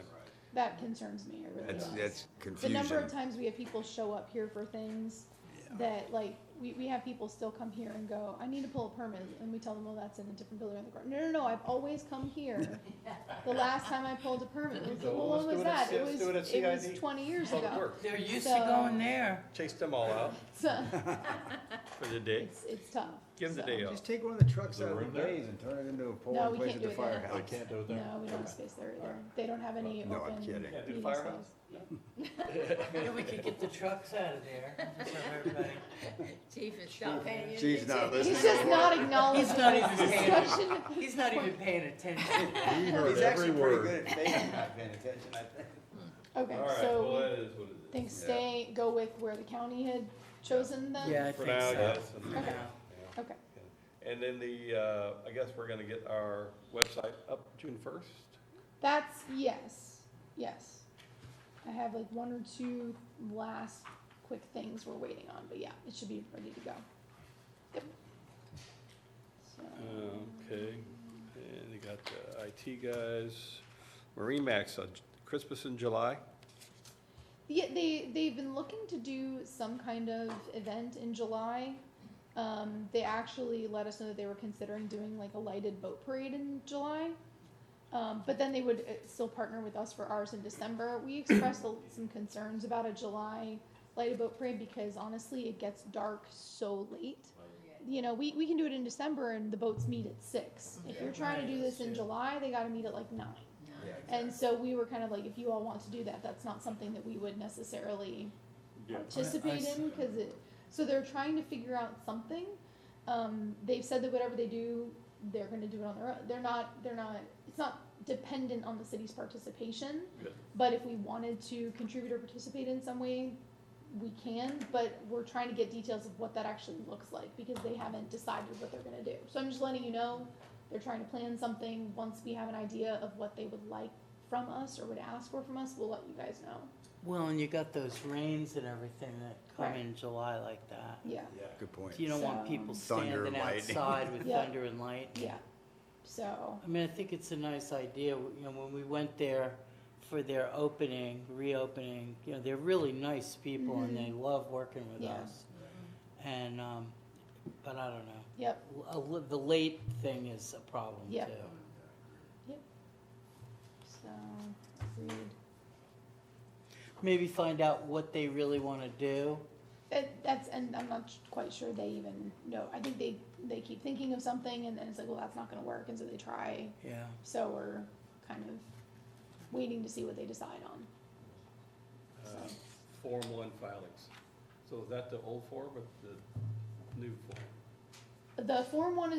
That concerns me, it really does. That's The confusion. number of times we have people show up here for things that, like, we have people still come here and go, I need to pull a permit, and we tell them, well, that's in a different building on the corner. No, I've always come here. The last time I pulled a permit, it was, So well, let's when do was it at- that? It let's was, do it at it was CID. 20 years Public ago. Works. They're used So- to going there. Chase them all out So, for the day. it's tough. Give them the So- day off. Just take one of the trucks Is there out of room the there? bays and turn it into a No, polling we place can't at the do it there. They firehouse. can't do it there? No, we don't have space there either. They don't have any No, I'm open kidding. Can't do the meeting firehouse? space. Yeah, we could get the trucks out of there. Just have everybody. Chief is not paying you. She's not listening. He's just not acknowledging He's not this even paying discussion. He's not even paying attention. He heard He's actually every pretty word. good at faking not paying attention, I think. Okay, All right, so well, we that is what it is. think go with where the county had chosen then? Yeah, I For think now, so. yes. and- Okay. yeah. Okay. And then I guess we're gonna get our website up June 1st? That's, yes. I have like one or two last quick things we're waiting on, but yeah, it should be ready to go. Yep. So, Okay, and you got the IT guys, Marine Max, Christmas in July? yeah, they've been looking to do some kind of event in July. They actually let us know that they were considering doing like a lighted boat parade in July. But then they would still partner with us for ours in December. We expressed some concerns about a July lighted boat parade because honestly, it gets dark so late. You know, we can do it in December and the boats meet at 6. If you're trying to do this in July, they gotta meet at like 9. And so we were kind of like, if you all want to do that, that's not something that we would necessarily participate in, because so they're trying to figure out something. They've said that whatever they do, they're gonna do it on their own. They're not, it's not dependent on the city's participation. Good. But if we wanted to contribute or participate in some way, we can, but we're trying to get details of what that actually looks like, because they haven't decided what they're gonna do. So I'm just letting you know, they're trying to plan something. Once we have an idea of what they would like from us or would ask for from us, we'll let you guys know. Well, and you got those rains and everything that come Right. in July like that. Yeah, Good point. You don't want So- people Thunder and standing lightning. outside with Yeah. thunder and lightning. yeah. So, I mean, I think it's a nice idea. You know, when we went there for their reopening, you know, they're really nice people and they love working with Yeah. us. And, but I don't know. yep, The late thing is a problem Yeah. too. so, agreed. Maybe find out what they really want to do. And I'm not quite sure they even know. I think they keep thinking of something and then it's like, well, that's not gonna work, and so they try. Yeah. So we're kind of waiting to see what they decide on. Form 1 filings. So is that the old form or the new form? The Form 1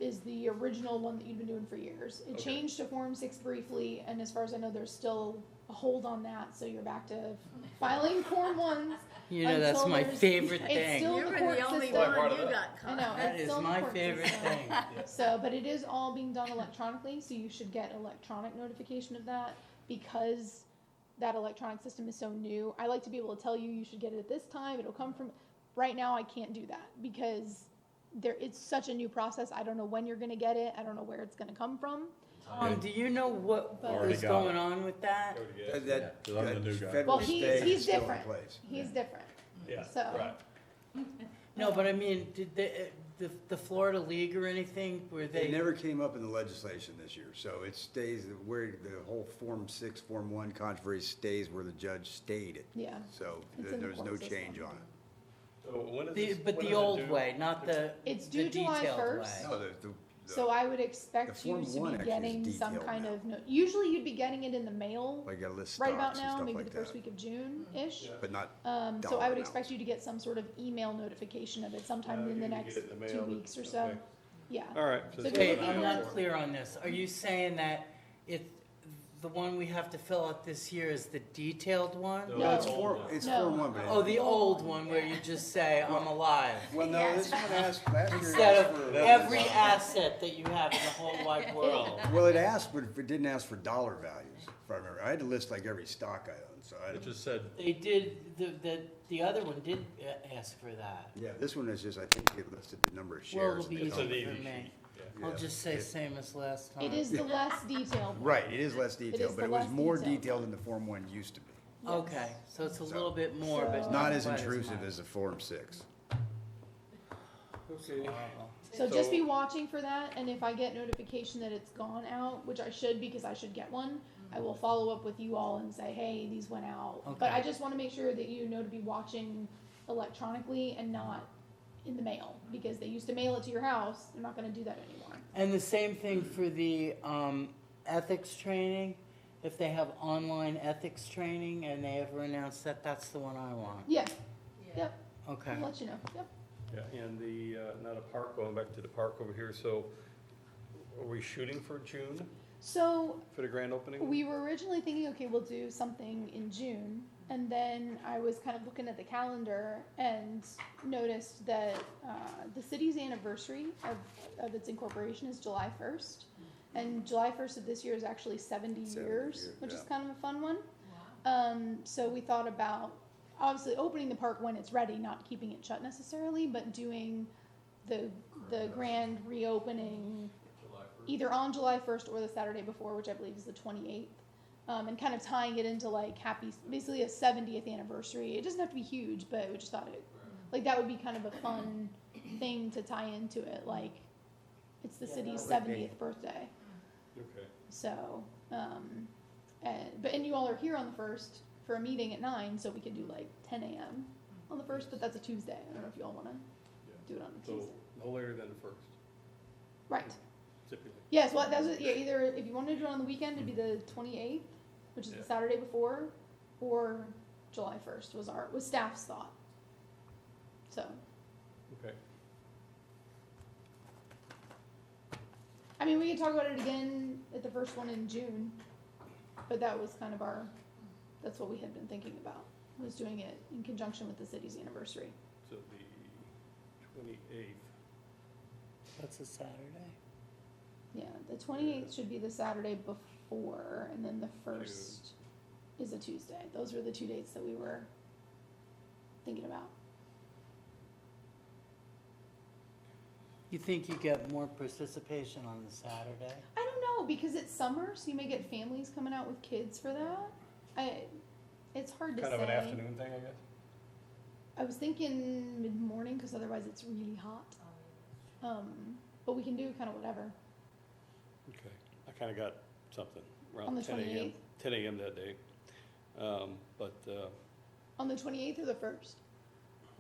is the original one that you've been doing for years. It Okay. changed to Form 6 briefly, and as far as I know, there's still a hold on that, so you're back to filing Form 1s. You know, that's Until my there's- favorite it's thing. still You the were court the only system. one you got I caught. know, That it's is still in the my court favorite system. thing. So, but it is all being done electronically, so you should get electronic notification of that, because that electronic system is so new. I like to be able to tell you, you should get it at this time, it'll come from, right now I can't do that, because it's such a new process, I don't know when you're gonna get it, I don't know where it's gonna come from. Do you know what Already was got going it. on with that? That 'cause I'm the new guy. federal Well, stay is he's still in different, place. he's different, Yeah, So- right. No, but I mean, did the Florida League or anything, were It they? never came up in the legislation this year, so it stays where the whole Form 6, Form 1 controversy stays where the judge stayed it. yeah. So It's in the there's no court system. change on it. So when is The, this? but when the is it old due? way, not the It's the due July detailed 1st. way. No, So I would expect the you Form to 1 be actually is getting some detailed kind now. of, usually you'd be getting it in the mail like a list right stocks about and now, stuff maybe like the first that, week of June-ish. Yeah. but not So dollar I would amounts. expect you to get some sort of email notification of it sometime in You the can next get it in the 2 mail, weeks or okay. so. Yeah. All right. So it's if you're Okay, looking I'm for- not clear on this. Are you saying that the one we have to fill out this year is the detailed one? No, No. It's Form, it's No. Form 1, but. Oh, the old one where you just say, I'm alive. Well, no, this one asked, last year it Instead asked of for. every asset that you have in the whole wide world. Well, it asked, but it didn't ask for dollar values I remember. I had to list like every stock I own, so I, It just said, They did, the other one did ask for that. yeah, this one is just, I think it listed the number of Well, shares. it'll be and the it's an easy company. for easy me. sheet. Yeah. I'll just say same as last time. It is the less detailed one. Right, it is less detailed, is but the it was less more detailed detailed one. than the Form 1 used to be. Yes. Okay, so it's a So- little bit more, but So- Not as quite intrusive much. as the Form 6. Okay. So just be So- watching for that, and if I get notification that it's gone out, which I should because I should get one, I will follow up with you all and say, hey, these went out. But Okay. I just wanna make sure that you know to be watching electronically and not in the mail, because they used to mail it to your house, they're not gonna do that anymore. And the same thing for the ethics training. If they have online ethics training and they ever announce that, that's the one I want. Yeah, Yeah. yep, Okay. I'll let you know, yep. Yeah, and the, not a park, going back to the park over here, so are we shooting for June So for the grand opening? we were originally thinking, okay, we'll do something in June, and then I was kind of looking at the calendar and noticed that the city's anniversary of its incorporation is July 1st, and July 1st of this year is actually 70 70 years, years, which is yeah. kind of a fun one. Wow. So we thought about obviously opening the park when it's ready, not keeping it shut necessarily, but doing the grand reopening either on July 1st or the Saturday before, which I believe is the 28th, and kind of tying it into like basically a 70th anniversary. It doesn't have to be huge, but we just thought like that would be kind of a fun thing to tie into it, like it's the city's that would be. 70th birthday. Okay. So, and you all are here on the 1st for a meeting at 9, so we could do like 10 a.m. on the 1st, but that's a Tuesday. I don't know if you all want to do it on a So Tuesday. no later than the first, Right. typically. Yes, well, that's yeah, either if you wanted to do it on the weekend, it'd be the 28th, which is Yeah. the Saturday before, or July 1st was staff's thought. So, Okay. I mean, we could talk about it again at the first one in June, but that was kind of that's what we had been thinking about, was doing it in conjunction with the city's anniversary. So the 28th. That's a Saturday. Yeah, the 28th should be the Saturday before, and then the 1st is a Tuesday. Those were the 2 dates that we were thinking about. You think you get more participation on the Saturday? I don't know, because it's summer, so you may get families coming out with kids for that. It's hard to Kind say. of an afternoon thing, I guess? I was thinking mid-morning, because otherwise it's really hot. But we can do kind of whatever. Okay. I kind of got something On around the 10 a.m. 28th? 10 a.m. that day. But, On the 28th or the 1st?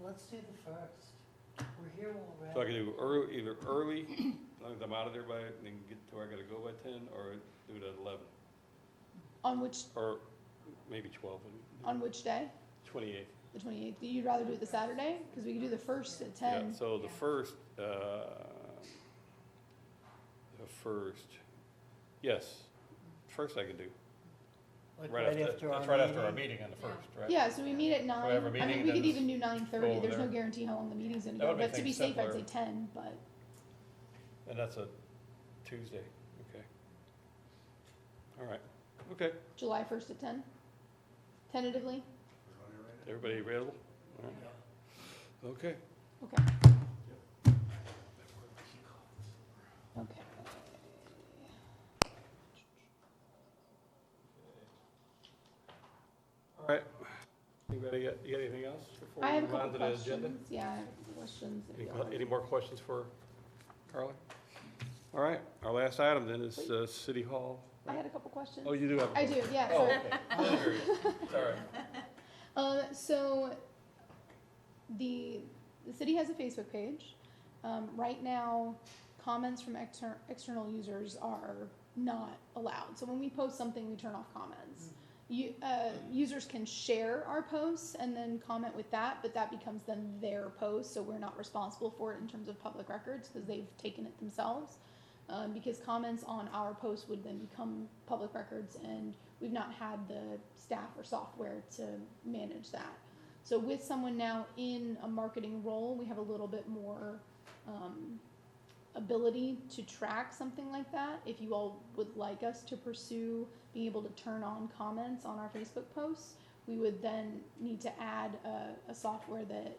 Let's do the first. We're here already. so I can do early, either early, as long as I'm out of there by, and then get to where I gotta go by 10, or do it at 11, On which or maybe 12, on which day? 28th. The 28th. You'd rather do it the Saturday? Because we could do the 1st at 10. Yeah, so the first, yes, first I can do. Like Right after, that's right after our meeting on the first, right? Yeah, so we meet at 9. have our I meeting mean, and we then could even do go 9:30. over There's no there. guarantee how long the meeting's gonna That go, would make but to be things safe, I'd simpler. say 10, but And that's a Tuesday, okay. All right, okay, July 1st at 10? Tentatively? everybody available? All right. Okay. Okay. Okay. All right. Anybody got, you got anything else before I we have a move on couple to the agenda? questions. Yeah, I have questions. if y'all have Any more questions for Carly? All right, our last item then is City Hall. I had a couple questions. Oh, you do have a I do, yeah, Oh, sorry. okay. I didn't hear you. Sorry. So the city has a Facebook page. Right now, comments from external users are not allowed. So when we post something, we turn off comments. Users can share our posts and then comment with that, but that becomes then their post, so we're not responsible for it in terms of public records because they've taken it themselves. Because comments on our post would then become public records, and we've not had the staff or software to manage that. So with someone now in a marketing role, we have a little bit more ability to track something like that, if you all would like us to pursue being able to turn on comments on our Facebook posts, we would then need to add a software that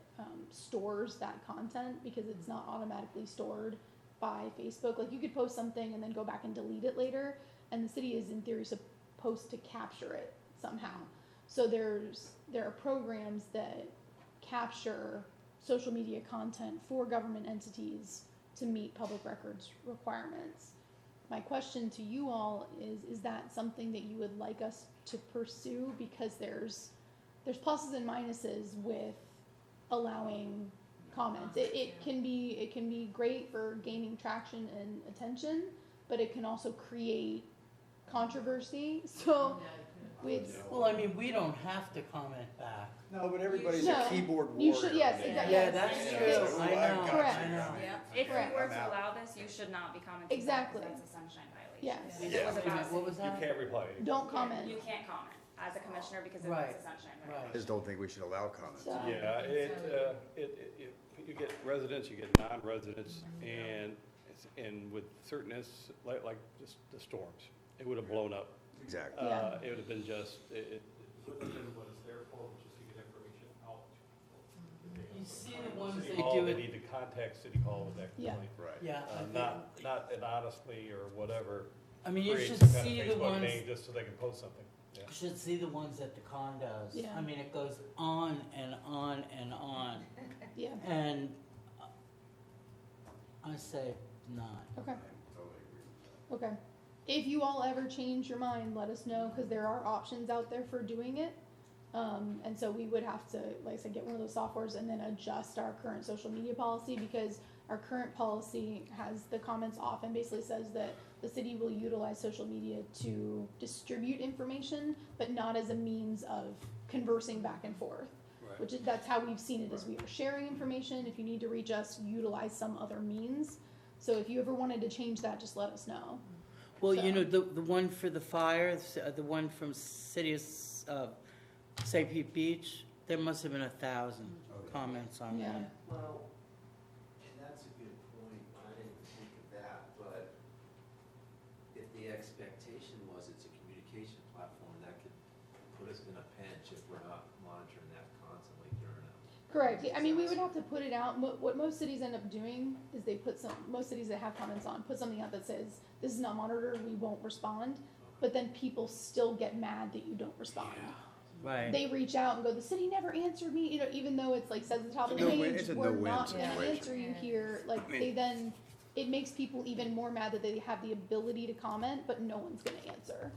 stores that content, because it's not automatically stored by Facebook. Like, you could post something and then go back and delete it later, and the city is in theory supposed to capture it somehow. So there are programs that capture social media content for government entities to meet public records requirements. My question to you all is that something that you would like us to pursue? Because there's pluses and minuses with allowing comments. It can be great for gaining traction and attention, but it can also create controversy. So Well, I mean, we don't have to comment back. No, but everybody's No, a keyboard you warrior. should, yes, I mean, exactly. Yeah, that's true. I know, Correct. I know. Yeah, if we Correct. were I'm to out. allow this, you should not be commenting. Exactly. Back, 'cause that's a sunshine violation. Yes. If Yeah. it was Wait a minute, about, what was You that? can't reply. Don't comment. you can't comment as a commissioner because Right, it's a sunshine right. violation. I just don't think we should allow comments. So- Yeah, you get residents, you get non-residents, and with certainness, like just the storms, it would have blown up. Exactly. Yeah. It would have been just, What it's there for, which is to get information out to people. You see the ones City they Hall, do they it, need to contact City Hall with that Yeah. complaint. Right. yeah. I think- Not anonymously or whatever. I mean, you create should some kind of see the Facebook ones, name just so they can post something. Yeah. you should see the ones that the con does. Yeah. I mean, it goes on and on and on, Yeah. and I say not. Okay. Okay. If you all ever change your mind, let us know, because there are options out there for doing it. And so we would have to, like I said, get one of those softwares and then adjust our current social media policy, because our current policy has the comments off and basically says that the city will utilize social media to distribute information, but not as a means of conversing back and forth. Right. That's how we've seen it, is we are sharing information. If you need to reach us, utilize some other means. So if you ever wanted to change that, just let us know. Well, you So- know, the one for the fire, the one from City of St. Pete Beach, there must have been 1,000 comments on Yeah. that. Well, and that's a good point, I didn't think of that, but if the expectation was it's a communication platform, that could put us in a pinch if we're not monitoring that constantly during a. Correct. I mean, we would have to put it out. What most cities end up doing is they put most cities that have comments on, put something out that says, this is not monitored, we won't respond. But then people still get mad that you don't respond. Right. They reach out and go, the city never answered me, even though it's like says at the top of the No-win- page, it's a we're no-win not gonna situation. answer you here. Like, I mean- they then, it makes people even more mad that they have the ability to comment, but no one's gonna answer.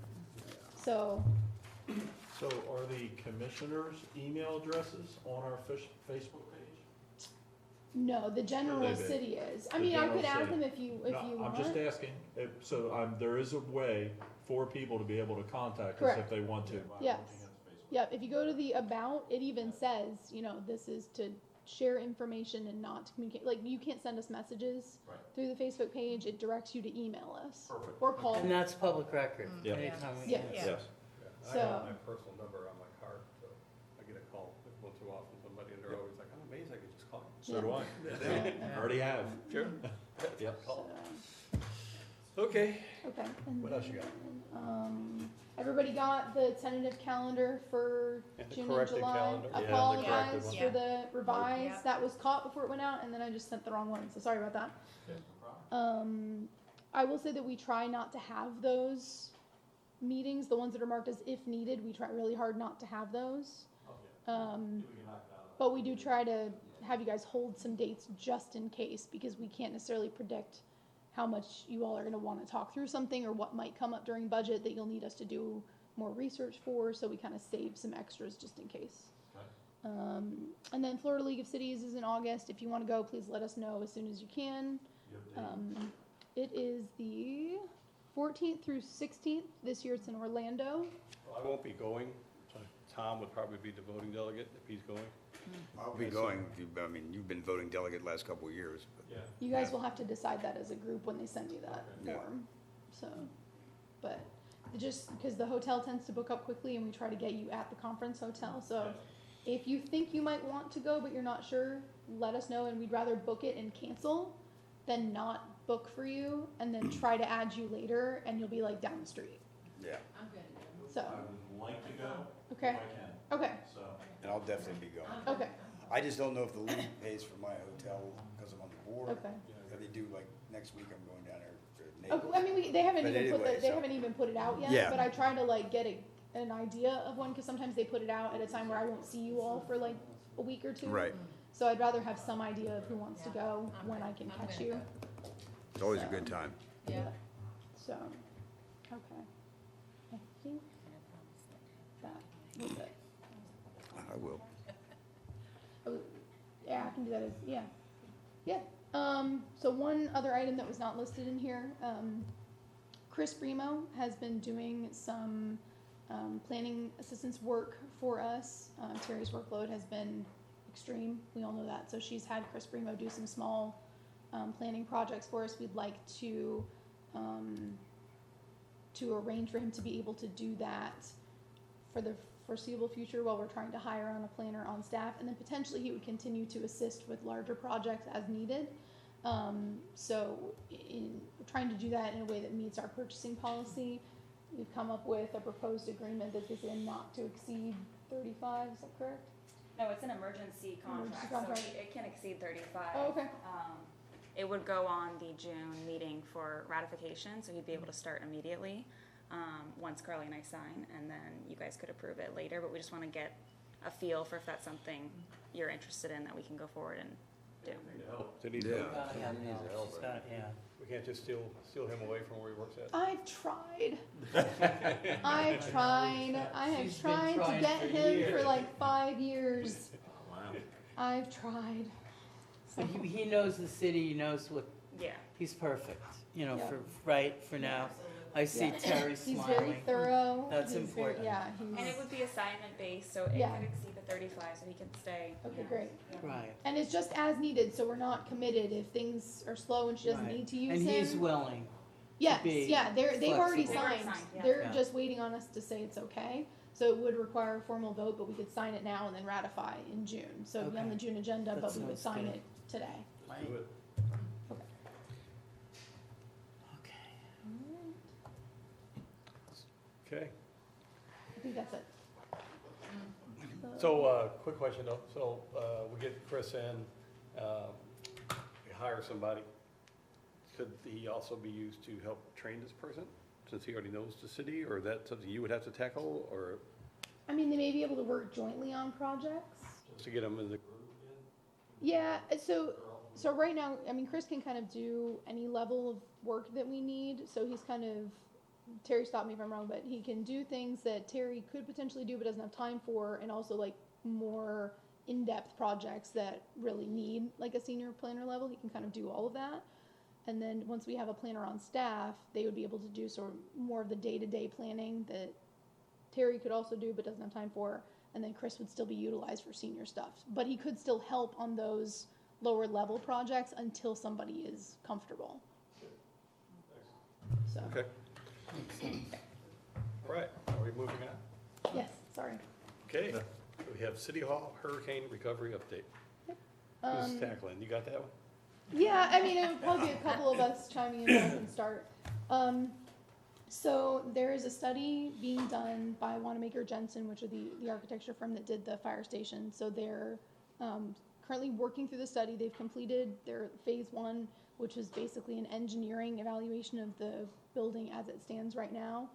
So, So are the commissioners' email addresses on our Facebook page? no, the general they be? city is. I The mean, I general could add city. them if you No, want. I'm just asking, there is a way for people to be able to contact us Correct. if they want to. Yes. Yep, if you go to the about, it even says, this is to share information and not to communicate. Like, you can't send us messages Right. through the Facebook page. It directs you to email us Perfect. or call. And that's public record. Yeah. Anytime we Yeah. can. Yes. I So- have my personal number on my card, so I get a call once in a while from somebody, and they're always like, I'm amazed I could just call you. So do I. Yeah. Already have. Sure. Yep. Call. So, Okay. okay. And What else you got? then, everybody got the tentative calendar for And the June and corrected July. calendar. Yeah, the Apologize corrected one. for the revised. Yeah. That was caught before it went out, and then I just sent the wrong one. So sorry about that. I will say that we try not to have those meetings, the ones that are marked as if needed. We try really hard not to have those. But we do try to have you guys hold some dates just in case, because we can't necessarily predict how much you all are going to want to talk through something or what might come up during budget that you'll need us to do more research for. So we kind of save some extras just in case. And then Florida League of Cities is in August. If you want to go, please let us know as soon as you can. It is the 14th through 16th. This year it's in Orlando. Well, I won't be going, so Tom would probably be the voting delegate if he's going. I'll be going, you've been voting delegate last couple of years. but- Yeah. You guys will have to decide that as a group when they send you that Yeah. form. So, but just because the hotel tends to book up quickly and we try to get you at the conference hotel. So if you think you might want to go but you're not sure, let us know, and we'd rather book it and cancel than not book for you and then try to add you later, and you'll be like down the street. Yeah, I'm good. So, I would like to go if okay, I can, okay, so. and I'll definitely be going. okay, I just don't know if the league pays for my hotel because I'm on the board. okay. If they do, like, next week I'm going down there to Okay, Naples. I mean, they haven't But even put anyway, they so- haven't even put it out yet. Yeah. But I try to like get an idea of when, because sometimes they put it out at a time where I won't see you all for like a week or two. Right, So I'd rather have some idea of who wants to go when I can catch you. it's always a good time. Yeah. So, okay. I think that was it. I will. Oh, yeah, I can do that as, yeah. Yeah. So one other item that was not listed in here, Chris Bremo has been doing some planning assistance work for us. Terry's workload has been extreme. We all know that. So she's had Chris Bremo do some small planning projects for us. We'd like to arrange for him to be able to do that for the foreseeable future while we're trying to hire on a planner on staff, and then potentially he would continue to assist with larger projects as needed. So we're trying to do that in a way that meets our purchasing policy. We've come up with a proposed agreement that is in not to exceed 35, is that correct? No, it's an emergency contract, contract. so it can exceed 35. Oh, okay. It would go on the June meeting for ratification, so he'd be able to start immediately, once Carly and I sign, and then you guys could approve it later, but we just want to get a feel for if that's something you're interested in that we can go forward and do. Did he Yeah. Gotta have Needs help. help, She's right? got- yeah. We can't just steal him away from where he works at? I've tried. I've tried. I have She's been tried to trying get for him for years. like 5 years. Wow. I've tried. But he knows the city, he knows what, Yeah. he's perfect, you know, Yeah. for now. I see Yeah. Terry He's very smiling. thorough. That's He's very- important. yeah, And it he's, would be assignment based, so it Yeah. could exceed the 35, so he can stay. okay, great. Right. And it's just as needed, so we're not committed if things are slow and she doesn't Right. need to use And him. he's willing. Yes, be yeah, they've already flexible. They already signed. signed, yeah. They're Yeah. just waiting on us to say it's okay. So it would require a formal vote, but we could sign it now and then ratify in June. So it'd be on the Okay. June agenda, That but we would sounds sign good. it today. Right. Do it. Okay. Okay. I think that's it. So, quick question though. So, we get Chris in, we hire somebody. Could he also be used to help train this person, since he already knows the city, or is that something you would have to tackle, or I mean, they may be able to work jointly on projects. just to get him in the? Yeah, so right now, I mean, Chris can kind of do any level of work that we need. So he's kind of, Terry, stop me if I'm wrong, but he can do things that Terry could potentially do but doesn't have time for, and also like more in-depth projects that really need like a senior planner level. He can kind of do all of that. And then once we have a planner on staff, they would be able to do sort of more of the day-to-day planning that Terry could also do but doesn't have time for. And then Chris would still be utilized for senior stuff. But he could still help on those lower level projects until somebody is comfortable. So, Okay. All right, are we moving on? yes, sorry. Okay, we have City Hall Hurricane Recovery Update. Who's tackling? You got that one? Yeah, I mean, it would probably be a couple of us chiming in and start. So there is a study being done by Wanamaker Jensen, which are the architecture firm that did the fire station. So they're currently working through the study. They've completed their phase 1, which is basically an engineering evaluation of the building as it stands right now.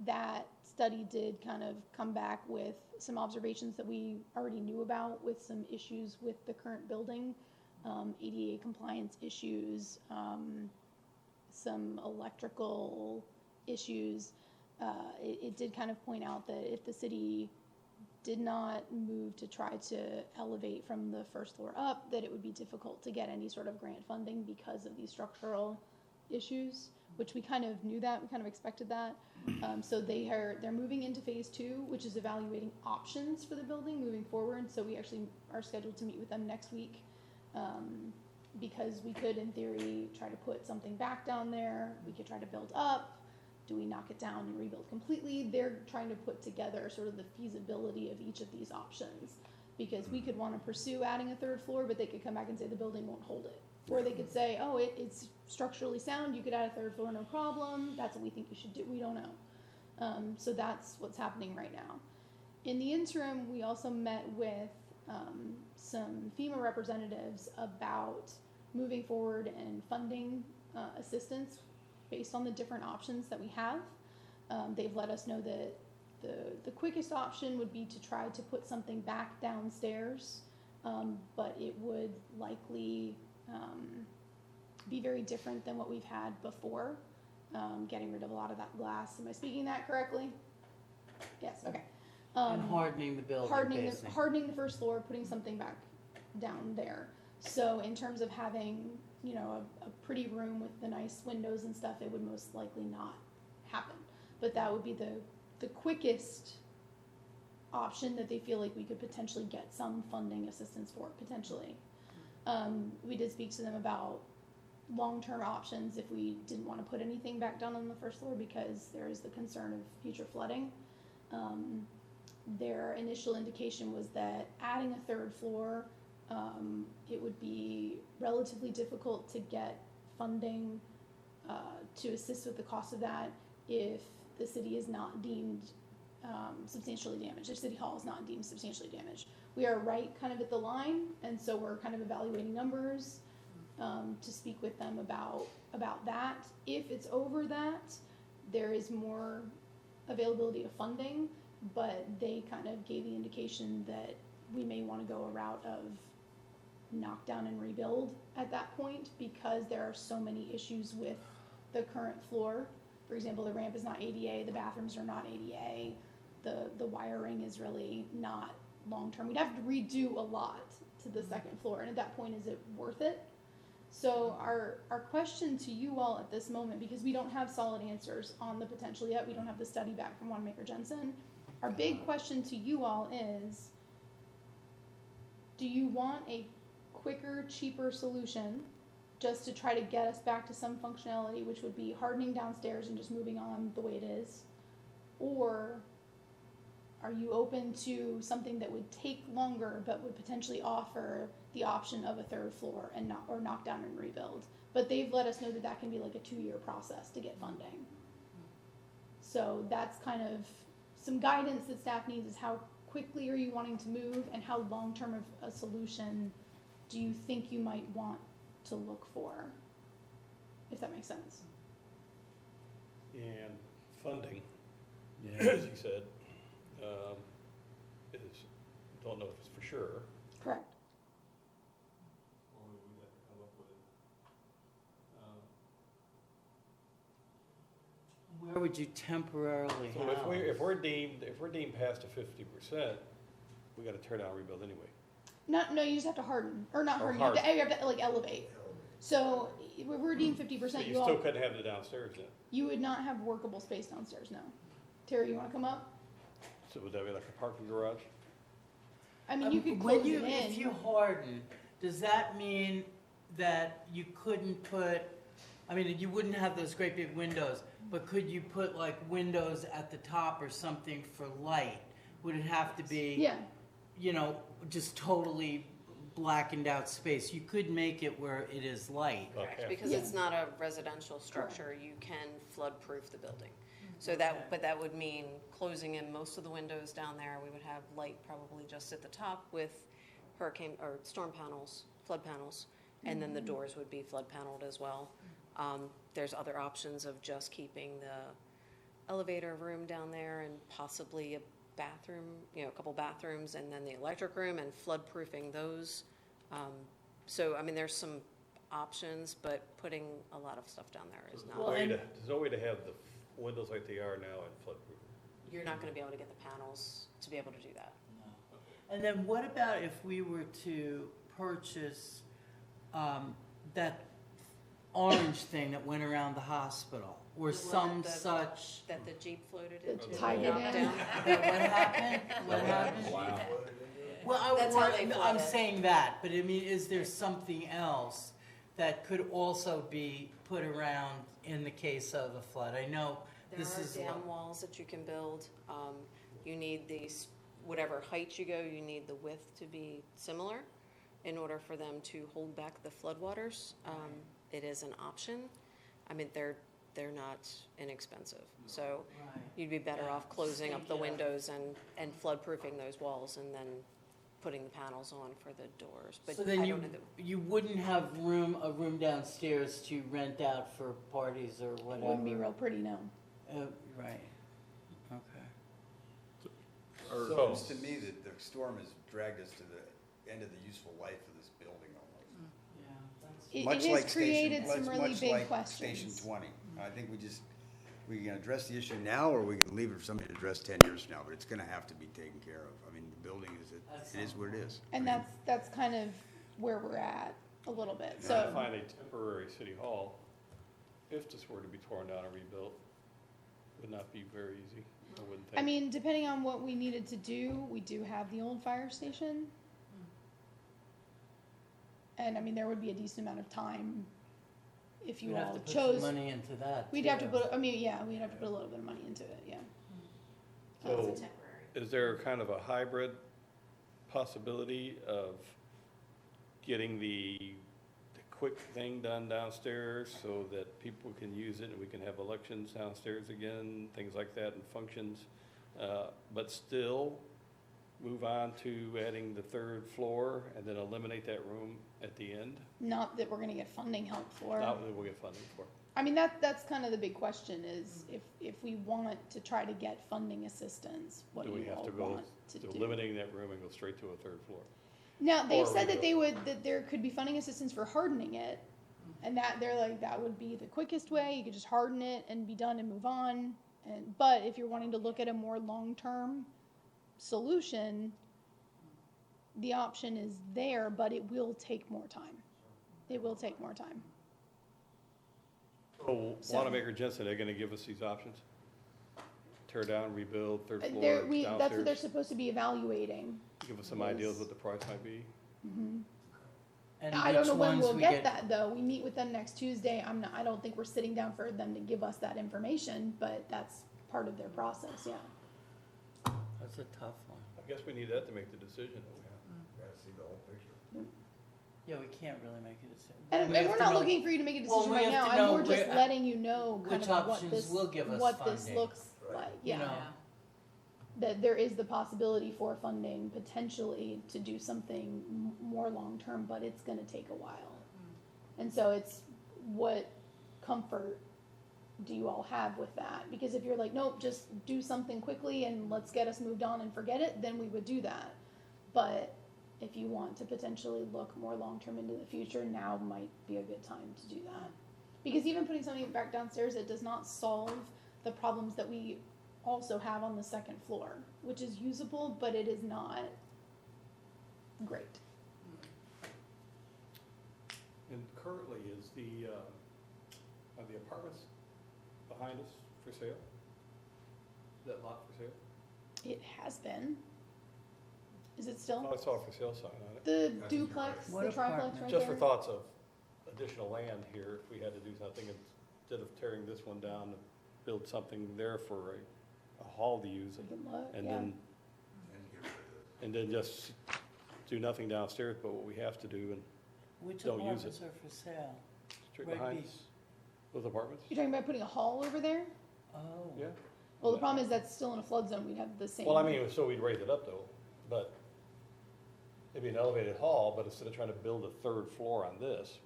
That study did kind of come back with some observations that we already knew about, with some issues with the current building. ADA compliance issues, some electrical issues. It did kind of point out that if the city did not move to try to elevate from the first floor up, that it would be difficult to get any sort of grant funding because of these structural issues, which we kind of knew that, we kind of expected that. So they're moving into phase 2, which is evaluating options for the building moving forward. So we actually are scheduled to meet with them next week. Because we could, in theory, try to put something back down there. We could try to build up. Do we knock it down and rebuild completely? They're trying to put together sort of the feasibility of each of these options. Because we could want to pursue adding a 3rd floor, but they could come back and say the building won't hold it. Or they could say, oh, it's structurally sound, you could add a third floor, no problem, that's what we think you should do, we don't know. So that's what's happening right now. In the interim, we also met with some FEMA representatives about moving forward and funding assistance based on the different options that we have. They've let us know that the quickest option would be to try to put something back downstairs, but it would likely be very different than what we've had before, getting rid of a lot of that glass. Am I speaking that correctly? Yes, okay. And hardening the building, basically. Hardening the first floor, putting something back down there. So in terms of having, you know, a pretty room with the nice windows and stuff, it would most likely not happen. But that would be the quickest option that they feel like we could potentially get some funding assistance for, potentially. We did speak to them about long-term options if we didn't want to put anything back down on the first floor because there is the concern of future flooding. Their initial indication was that adding a third floor, it would be relatively difficult to get funding to assist with the cost of that if the city is not deemed substantially damaged, if City Hall is not deemed substantially damaged. We are right kind of at the line, and so we're kind of evaluating numbers to speak with them about that. If it's over that, there is more availability of funding, but they kind of gave the indication that we may want to go a route of knock down and rebuild at that point because there are so many issues with the current floor. For example, the ramp is not ADA, the bathrooms are not ADA, the wiring is really not long-term. We'd have to redo a lot to the second floor, and at that point, is it worth it? So our question to you all at this moment, because we don't have solid answers on the potential yet, we don't have the study back from Wanamaker Jensen, our big question to you all is, do you want a quicker, cheaper solution just to try to get us back to some functionality, which would be hardening downstairs and just moving on the way it is? Or are you open to something that would take longer but would potentially offer the option of a third floor and knock down and rebuild? But they've let us know that that can be like a 2-year process to get funding. So that's kind of some guidance that staff needs, is how quickly are you wanting to move and how long-term of a solution do you think you might want to look for, if that makes sense. And funding, Yeah. as you said, is, don't know if it's for sure. Correct. Or we would have to come up with, Where would you temporarily So have? if we're deemed past the 50%, we gotta tear down and rebuild anyway. No, you just have to harden, or not Or harden, you have to like elevate. So if we're deemed 50%, So you you still all, couldn't have the downstairs then. you would not have workable space downstairs, no. Terry, you wanna come up? So would that be like a parking garage? I mean, you could When close it in. If you harden, does that mean that you couldn't put, I mean, you wouldn't have those great big windows, but could you put like windows at the top or something for light? Would it have to be, Yeah, you know, just totally blackened out space? You could make it where it is light. Correct, Okay. because Yeah. it's not a residential structure, you can flood-proof the building. So that, but that would mean closing in most of the windows down there. We would have light probably just at the top with hurricane or storm panels, flood panels, and then the doors would be flood paneled as well. There's other options of just keeping the elevator room down there and possibly a bathroom, you know, a couple bathrooms, and then the electric room and flood-proofing those. So, I mean, there's some options, but putting a lot of stuff down there is There's not. no way to have the windows like they are now and floodproof. You're not gonna be able to get the panels to be able to do that. And then what about if we were to purchase that orange thing that went around the hospital, or The one some that- such? That the Jeep floated in. It tied it knocked in. down. What happened? What happened? Wow. Well, That's how they I'm flood it. saying that, but I mean, is there something else that could also be put around in the case of a flood? I know There this are is. dam walls that you can build. You need these, whatever height you go, you need the width to be similar. in order for them to hold back the floodwaters. It is an option. I mean, they're not inexpensive. So Right. you'd be better Yeah, off closing up the yeah. windows and flood-proofing those walls and then putting the panels on for the doors. But So then I you, don't know that, you wouldn't have a room downstairs to rent out for parties or It whatever? wouldn't be real pretty, no. Right, okay. So- To me, that the storm has dragged us to the end of the useful life of this building almost. Yeah, that's. It Much has like created Station- some really much big like questions. Station 20. I think we can address the issue now, or we can leave it for somebody to address 10 years from now, but it's gonna have to be taken care of. I mean, the building it is what it is. And that's kind of where we're at a little bit, To so. find a temporary city hall, if this were to be torn down and rebuilt, would not be very easy, I wouldn't think. I mean, depending on what we needed to do, we do have the old fire station. And I mean, there would be a decent amount of time if you We'd have all to put chose. some money into that. We'd have to too. put, I mean, yeah, we'd have to put a little bit of money into it, yeah. So, it's temporary. is there kind of a hybrid possibility of getting the quick thing done downstairs so that people can use it and we can have elections downstairs again, things like that, and functions, but still move on to adding the third floor and then eliminate that room at the end? Not that we're gonna get funding help for. Not that we'll get funding for. I mean, that's kind of the big question is if we want to try to get funding assistance, what Do do we you have all to go want to to do? eliminating that room and go straight to a third floor? Now, they've or said that rebuild? that there could be funding assistance for hardening it. And that they're like, that would be the quickest way. You could just harden it and be done and move on. But if you're wanting to look at a more long-term solution, the option is there, but it will take more time. It will take more time. So So- Wanamaker Jensen, they're gonna give us these options? Tear down, rebuild, third floor, That's what they're downstairs? supposed to be evaluating. Give us some ideas what the price might be? And I don't which know when ones we'll we get that though. We meet with them next Tuesday. I don't think we're sitting down for them to give us that information, but that's part of their process, yeah. That's a tough one. I guess we need that to make the decision that we have. Gotta see the whole picture. Yeah, we can't really make a decision. And We have we're to not know looking for you to make a Well, decision we right have now. to know We're just where- letting you know kind which of what options this, will give us what this funding. looks Right. like, You yeah. know. That there is the possibility for funding potentially to do something more long-term, but it's gonna take a while. And so it's what comfort do you all have with that? Because if you're like, nope, just do something quickly and let's get us moved on and forget it, then we would do that. But if you want to potentially look more long-term into the future, now might be a good time to do that. Because even putting something back downstairs, it does not solve the problems that we also have on the second floor, which is usable, but it is not great. And currently, is are the apartments behind us for sale? That lot for sale? It has been. Is it Oh, still? I saw a for sale sign on it. The duplex, What the triplex apartment? right Just for there? thoughts of additional land here, if we had to do something, instead of tearing this one down, to build something there for a hall to use, We can look, and yeah. then, and then just do nothing downstairs but what we have to do, and Which Don't use apartments are for sale? straight Red behind Beach. us, those apartments, You're talking about putting a hall over there? Oh. yeah. Well, the problem is that's still in a flood zone. We'd have the same. Well, I mean, so we'd raise it up though, but it'd be an elevated hall, but instead of trying to build a third floor on this,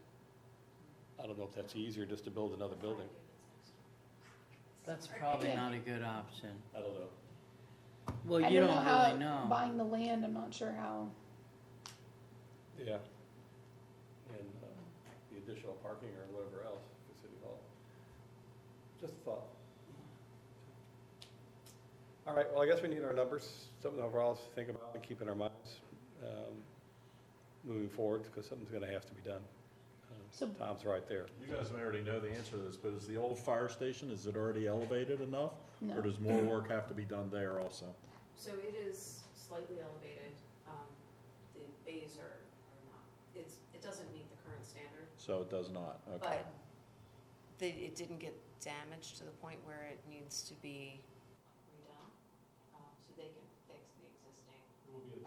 I don't know if that's easier just to build another building, That's probably not a good option. I don't know. Well, I you don't don't know how really know. buying the land. I'm not sure how. Yeah. And the additional parking or whatever else for City Hall. Just a thought. All right, well, I guess we need our numbers, something overall to think about and keep in our minds moving forward, because something's gonna have to be done. So- Tom's right there. You guys may already know the answer to this, but is the old fire station, is it already elevated enough? No. Or does more work have to be done there also? So it is slightly elevated. The bays are not, it doesn't meet the current standard. So it does not, okay. But it didn't get damaged to the point where it needs to be redone. So they can fix the existing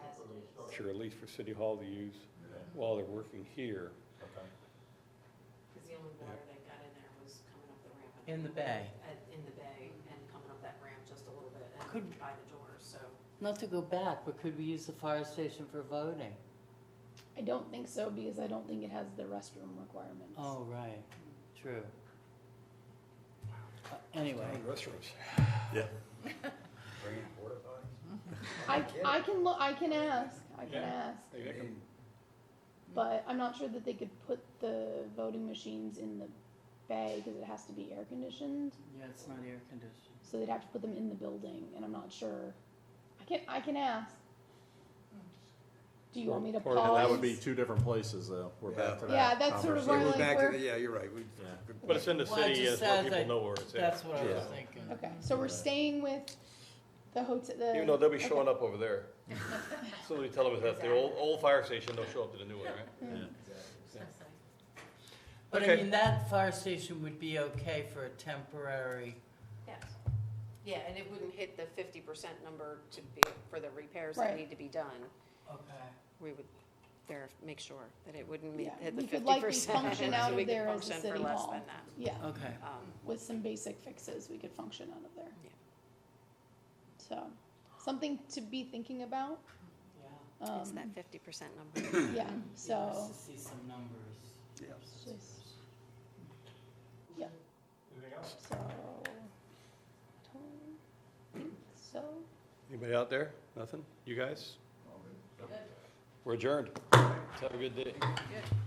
as it is. Structure, at least for City Hall to use. while they're working here. Okay. Because the only water that got in there was coming up the ramp. In the bay. In the bay and coming up that ramp just a little bit Could- and by the doors, so. Not to go back, but could we use the fire station for voting? I don't think so because I don't think it has the restroom requirements. Oh, right, true. Anyway, Restrooms. Yeah. Bring in porta potties? I can look, I can ask, Maybe I can- but I'm not sure that they could put the voting machines in the bay because it has to be air conditioned. yeah, it's not air conditioned. So they'd have to put them in the building, and I'm not sure. I can ask. Do you want me to Or pause? That would be two different places, though. We're back to that. Yeah, that's sort of Yeah, where conversation. we're like back to we're- the, yeah, you're right. Yeah. But it's in the Well, it city, just it's where sounds people like know where it's at. That's what I was Yeah. thinking. Okay, so we're staying with the hotel. Even though they'll be okay. showing up over there. Somebody tell them at the old fire station, they'll show up to the new one, right? Mm. But I Okay. mean, that fire station would be okay for a temporary, Yes. Yeah, and it wouldn't hit the 50% number to be, for the repairs Right. that need to be done. okay. We would make sure that it wouldn't meet, Yeah, hit the we 50%. could likely function out so we of could there as a function for city less hall. than that. Yeah, Okay. with some basic fixes, we could function out of there. Yeah. So, something to be thinking about. Yeah. It's Um, that 50% number. yeah, Be so, nice to see some numbers. Yeah. just, yeah, Anything else? so, don't think so. Anybody out there? Nothing? You guys? We're adjourned. Have a good day. Good.